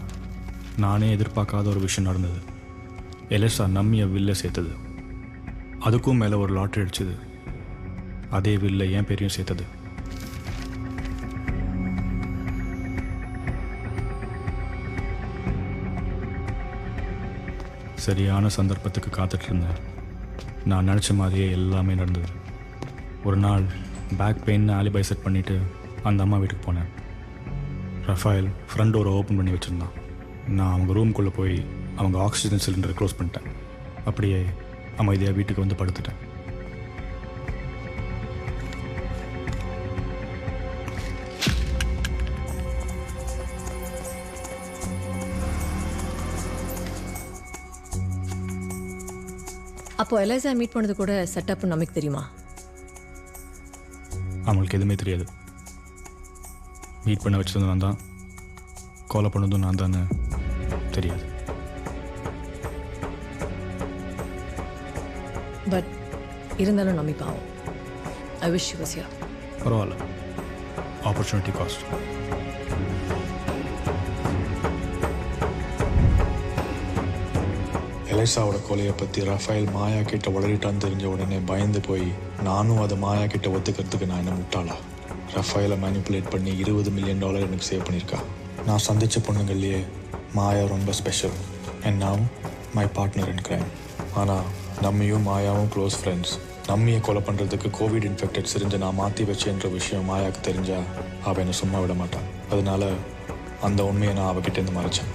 நானே எதிர்பார்க்காத ஒரு விஷயம் நடந்தது. எலேசா நம்மிய வில்ல சேர்த்தது. அதுக்கும் மேலே ஒரு லாட்ரி அடிச்சது. அதே வில்ல என் பேரையும் சேர்த்தது. சரியான சந்தர்ப்பத்துக்கு காத்துட்டு இருந்தேன். நான் நினச்ச மாதிரியே எல்லாமே நடந்தது. ஒரு நாள் பேக் பெயின் ஆலிபை செட் பண்ணிவிட்டு அந்த அம்மா வீட்டுக்கு போனேன். ரஃபேல் ஃப்ரண்ட் டோரை ஓப்பன் பண்ணி வச்சுருந்தான். நான் அவங்க ரூம்குள்ளே போய் அவங்க ஆக்சிஜன் சிலிண்டரை க்ளோஸ் பண்ணிட்டேன். அப்படியே அமைதியாக வீட்டுக்கு வந்து படுத்துட்டேன். அப்போ எலைசா மீட் பண்ணது கூட செட்டப் நமக்கு தெரியுமா? அவங்களுக்கு எதுவுமே தெரியாது. மீட் பண்ண வச்சது நான் தான், காலை பண்ணதும் நான் தானே தெரியாது. பட் இருந்தாலும் நம்பி பாவம். I wish you was here. பரவாயில்ல, ஆப்பர்ச்சுனிட்டி காஸ்ட். எலைசாவோட கொலையை பற்றி ரஃபேல் மாயா கிட்ட உளறிட்டான்னு தெரிஞ்ச உடனே பயந்து போய் நானும் அதை மாயா கிட்ட ஒத்துக்கிறதுக்கு நான் என்ன முட்டாளா? ரஃபேலை மேனிப்புலேட் பண்ணி $20 மில்லியன் எனக்கு சேவ் பண்ணியிருக்கா. நான் சந்தித்த பொண்ணுங்கள்லேயே மாயா ரொம்ப special. And now my partner in crime. ஆனால் நம்மையும் மாயாவும் க்ளோஸ் ஃப்ரெண்ட்ஸ். நம்மையை கொலை பண்ணுறதுக்கு கோவிட் இன்ஃபெக்டட் சிரிஞ்சை நான் மாற்றி வச்சேன்ற விஷயம் மாயாவுக்கு தெரிஞ்சா அவள் என்னை சும்மா விட மாட்டான். அதனால அந்த உண்மையை நான் அவகிட்டேருந்து மறைச்சேன்.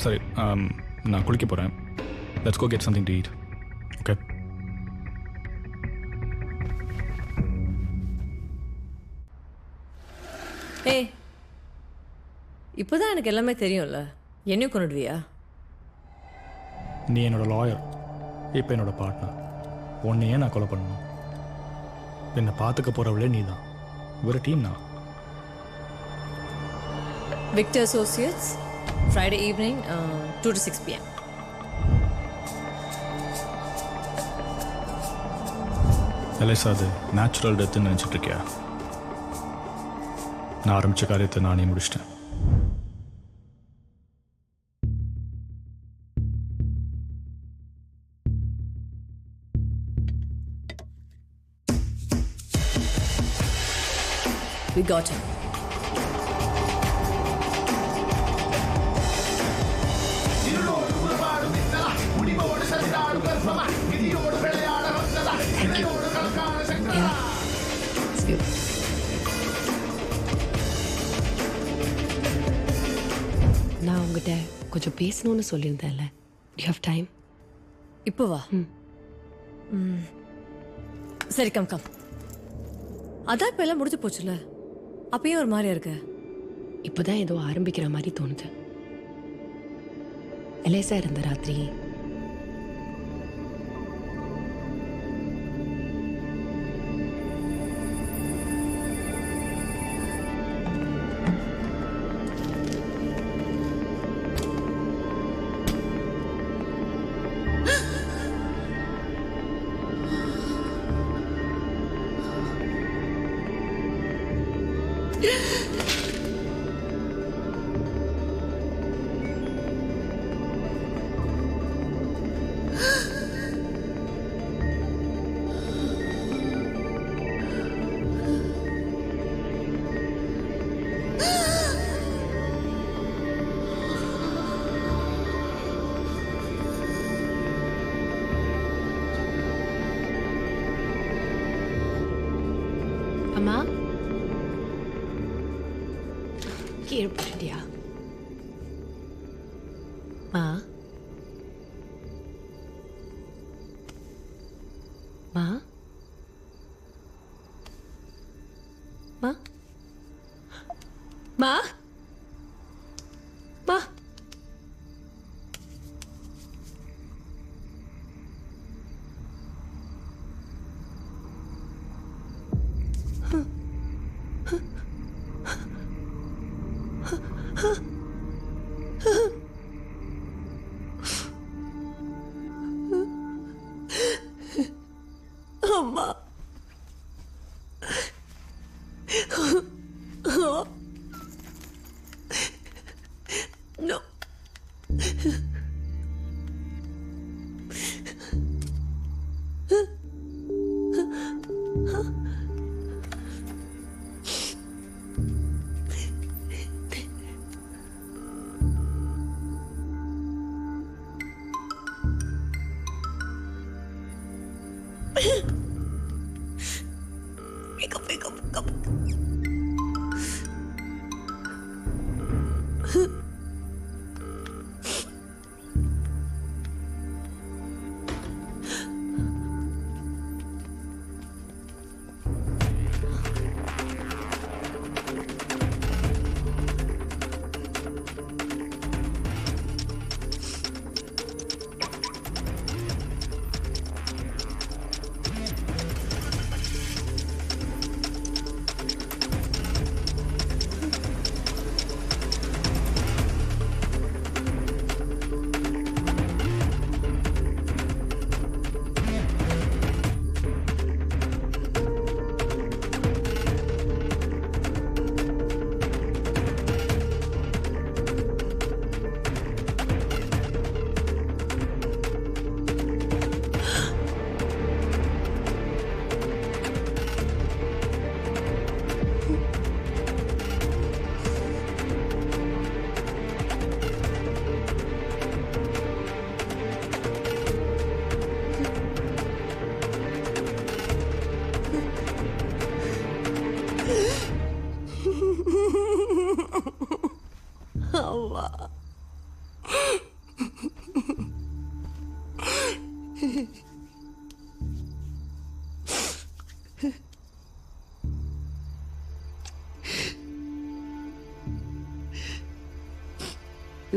சரி, நான் குளிக்க போகிறேன். Let's go get something to eat. Okay? ஏய், இப்போதான் எனக்கு எல்லாமே தெரியும்ல. என்னையும் கொண்டுடுவியா? நீ என்னோட லாயர், இப்போ என்னோட பார்ட்னர். உன்னையே நான் கொலை பண்ணணும். என்னை பார்த்துக்க போகிறவளே நீ தான். ஒரு டீம் தான். Victor Associates, Friday evening, 2 to 6 p.m. எலைசா, அது நேச்சுரல் டெத்துன்னு நினச்சிட்டு இருக்கியா? நான் ஆரம்பித்த காரியத்தை நானே முடிச்சிட்டேன். We got him. நான் உங்ககிட்ட கொஞ்சம் பேசணும்னு சொல்லியிருந்தேன்ல. You have time? இப்போ வா. சரி கம் கம். அதான் இப்போ எல்லாம் முடிஞ்சு போச்சுல, அப்பயும் ஒரு மாதிரியா இருக்கு. இப்போதான் ஏதோ ஆரம்பிக்கிற மாதிரி தோணுது. எலேசா இருந்த ராத்திரி அம்மா கீழே போட்டியா? மா மா மா மா மா அம்மா no wake up. அம்மா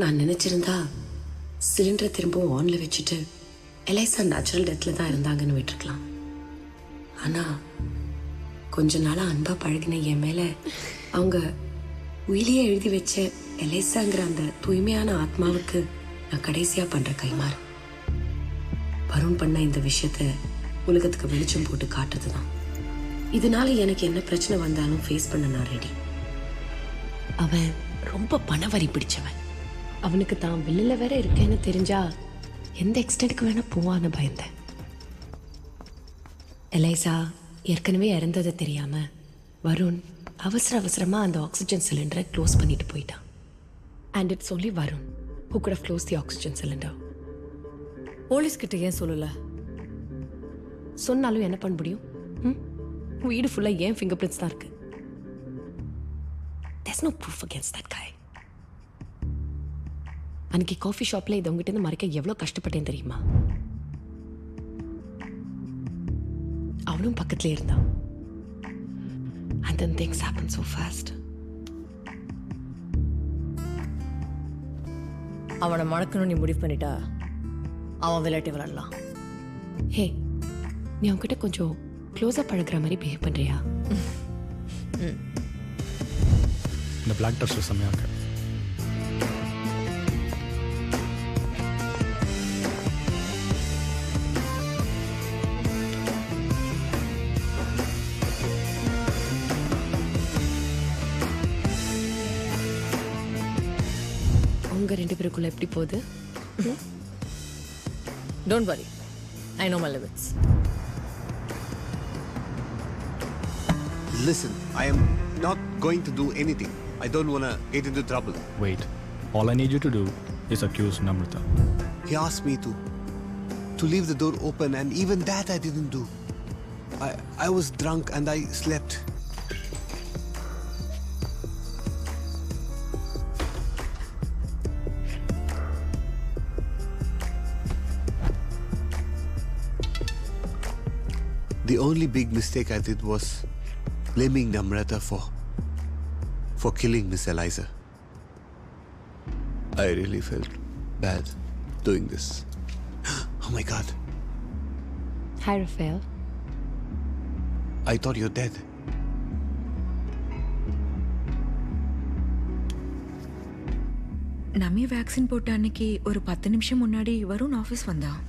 நான் நினைச்சிருந்தா சிலிண்டரை திரும்பவும் ஆன்ல வச்சுட்டு எலைசா நேச்சுரல் டெத்ல தான் இருந்தாங்கன்னு விட்டுருக்கலாம். ஆனா கொஞ்ச நாளா அன்பா பழகின என் மேல அவங்க உயிலியே எழுதி வச்ச எலைசாங்கிற அந்த தூய்மையான ஆத்மாவுக்கு நான் கடைசியா பண்ற கைமாறு வருண் பண்ண இந்த விஷயத்த உலகத்துக்கு வெளிச்சம் போட்டு காட்டுறதுதான். இதனால எனக்கு என்ன பிரச்சனை வந்தாலும் ஃபேஸ் பண்ண நான் ரெடி. அவன் ரொம்ப பணவரி பிடிச்சவன். அவனுக்கு தான் வெளியில வேற இருக்கேன்னு தெரிஞ்சா எந்த எக்ஸ்டென்ட்க்கு வேணா போவான்னு பயந்தேன். எலைசா ஏற்கனவே இறந்தது தெரியாம வருண் அவசரமாக அந்த ஆக்சிஜன் சிலிண்டரை க்ளோஸ் பண்ணிட்டு போயிட்டான். And it's only Varun who could have closed the oxygen cylinder. போலீஸ்கிட்ட ஏன் சொல்லல? சொன்னாலும் என்ன பண்ண முடியும்? வீடு ஃபுல்லாக ஏன் ஃபிங்கர் பிரிண்ட்ஸ் தான் இருக்கு. there's no proof against that guy. அன்னைக்கு காஃபி ஷாப்பில் இதை உங்ககிட்ட மறைக்க எவ்வளோ கஷ்டப்பட்டேன் தெரியுமா? அவனும் பக்கத்துலேயே இருந்தான். and then things happened so fast. அவனை மடக்கணும் நீ முடிவு பண்ணிட்டா அவன் விளையாட்டு விளையாடலாம். ஹே, நீ அவன்கிட்ட கொஞ்சம் க்ளோஸாக பழகிற மாதிரி பிஹேவ் பண்ணுறியா? இந்த பிளாக் டஸ்ட் செம்மையாக இருக்கு. உங்க ரெண்டு பேருக்குள்ள எப்படி போகுது? Don't worry, I know my limits. Listen, I am not going to do anything. I don't want to get into trouble. Wait, all I need you to do is accuse Namrata. He asked me to leave the door open, and even that I didn't do. I was drunk and I slept. The only big mistake I did was blaming Namrata for killing Miss Eliza. I really felt bad doing this. Oh my God. Hi, Raphael. I thought you're dead. நமி vaccine போட்ட அன்னைக்கு ஒரு 10 நிமிஷம் முன்னாடி Varun office வந்தான்.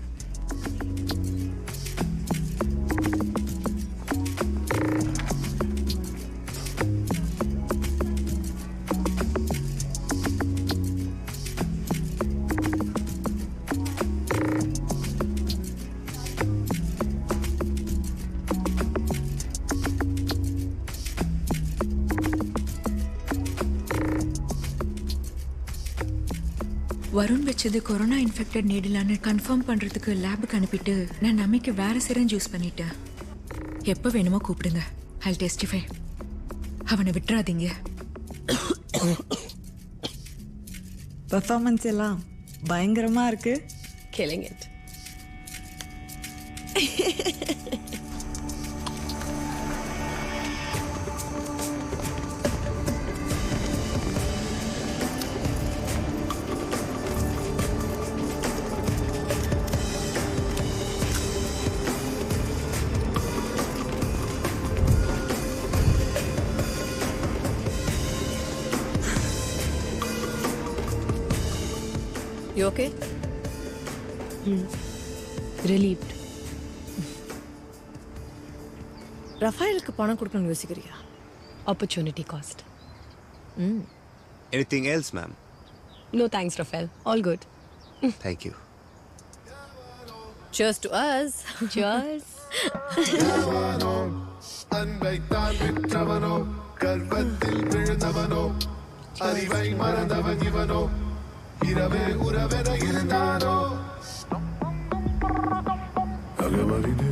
வருண் வச்சது corona infected நீடிலான்னு confirm பண்ணுறதுக்கு லேபுக்கு அனுப்பிட்டு நான் நம்பிக்கை வேற சிரஞ்ச் யூஸ் பண்ணிட்டேன். எப்போ வேணுமோ கூப்பிடுங்க, ஐ டெஸ்டிஃபை. அவனை விட்டுறாதீங்க. பெர்ஃபார்மன்ஸ் எல்லாம் பயங்கரமா இருக்கு. Killing it. You okay? Relieved. ரஃபேலுக்கு பணம் கொடுக்கணும்னு யோசிக்கிறியா? Opportunity cost. Anything else, ma'am? No thanks, Raphael. All good. Thank you. Cheers to us. Cheers. அன்பைத்தான் விற்றவனோ கர்வத்தில் விழுந்தவனோ அறிவை மறந்தவன் இவனோ இரவே உறவென இருந்தானோ அகமறிது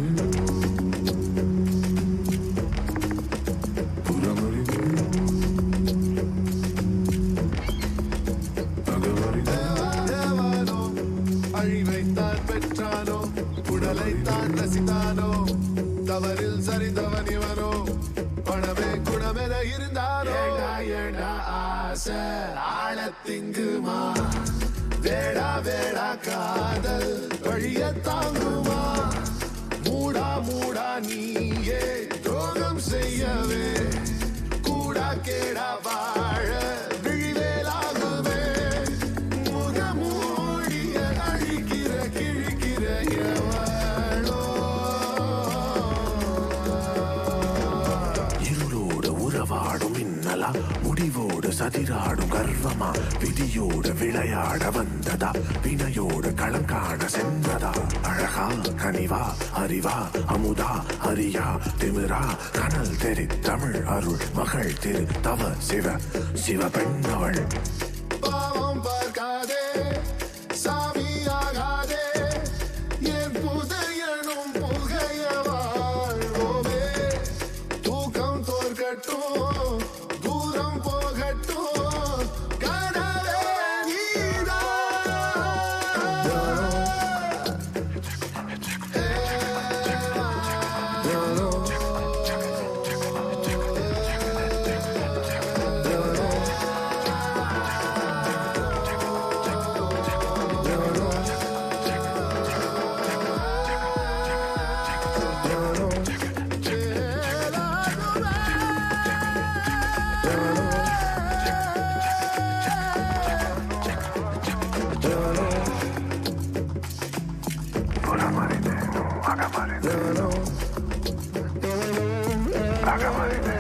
புறமறிது அகமறிதேவானோ அழிவைத்தான் பெற்றானோ உடலைத்தான் ரசித்தானோ தவறில் சரிந்தவன் இவனோ பணமே குணமென இருந்தானோ ஏண்டா ஆசை ஆழத்திங்குமா வேடா வேடா காதல் வழிய தாங்குமா மூடா நீயே துரோகம் செய்யவே கூடா கேடா வாழ விழிவேலாகுமே முகமூடிய அழிக்கிற கிழிக்கிற எவனோ இருளோடு உறவாடும் மின்னலா முடிவோடு அதிராடும் கர்வமா விதியோடு விளையாட வந்ததா வினையோடு களம் காண சென்றதா அழகா கனிவா அறிவா அமுதா அரியா திமிரா கனல் தெரி தமிழ் அருள் மகள் திரு தவ சிவ சிவ பெண்ணவள் பாவம் பார்க்காதே சாமியாகாதே என் புதையனும் புகைய வாழ்வோமே தூக்கம் தோற்கட்டும் தூரம் போகட்டும் கனவே Agamari.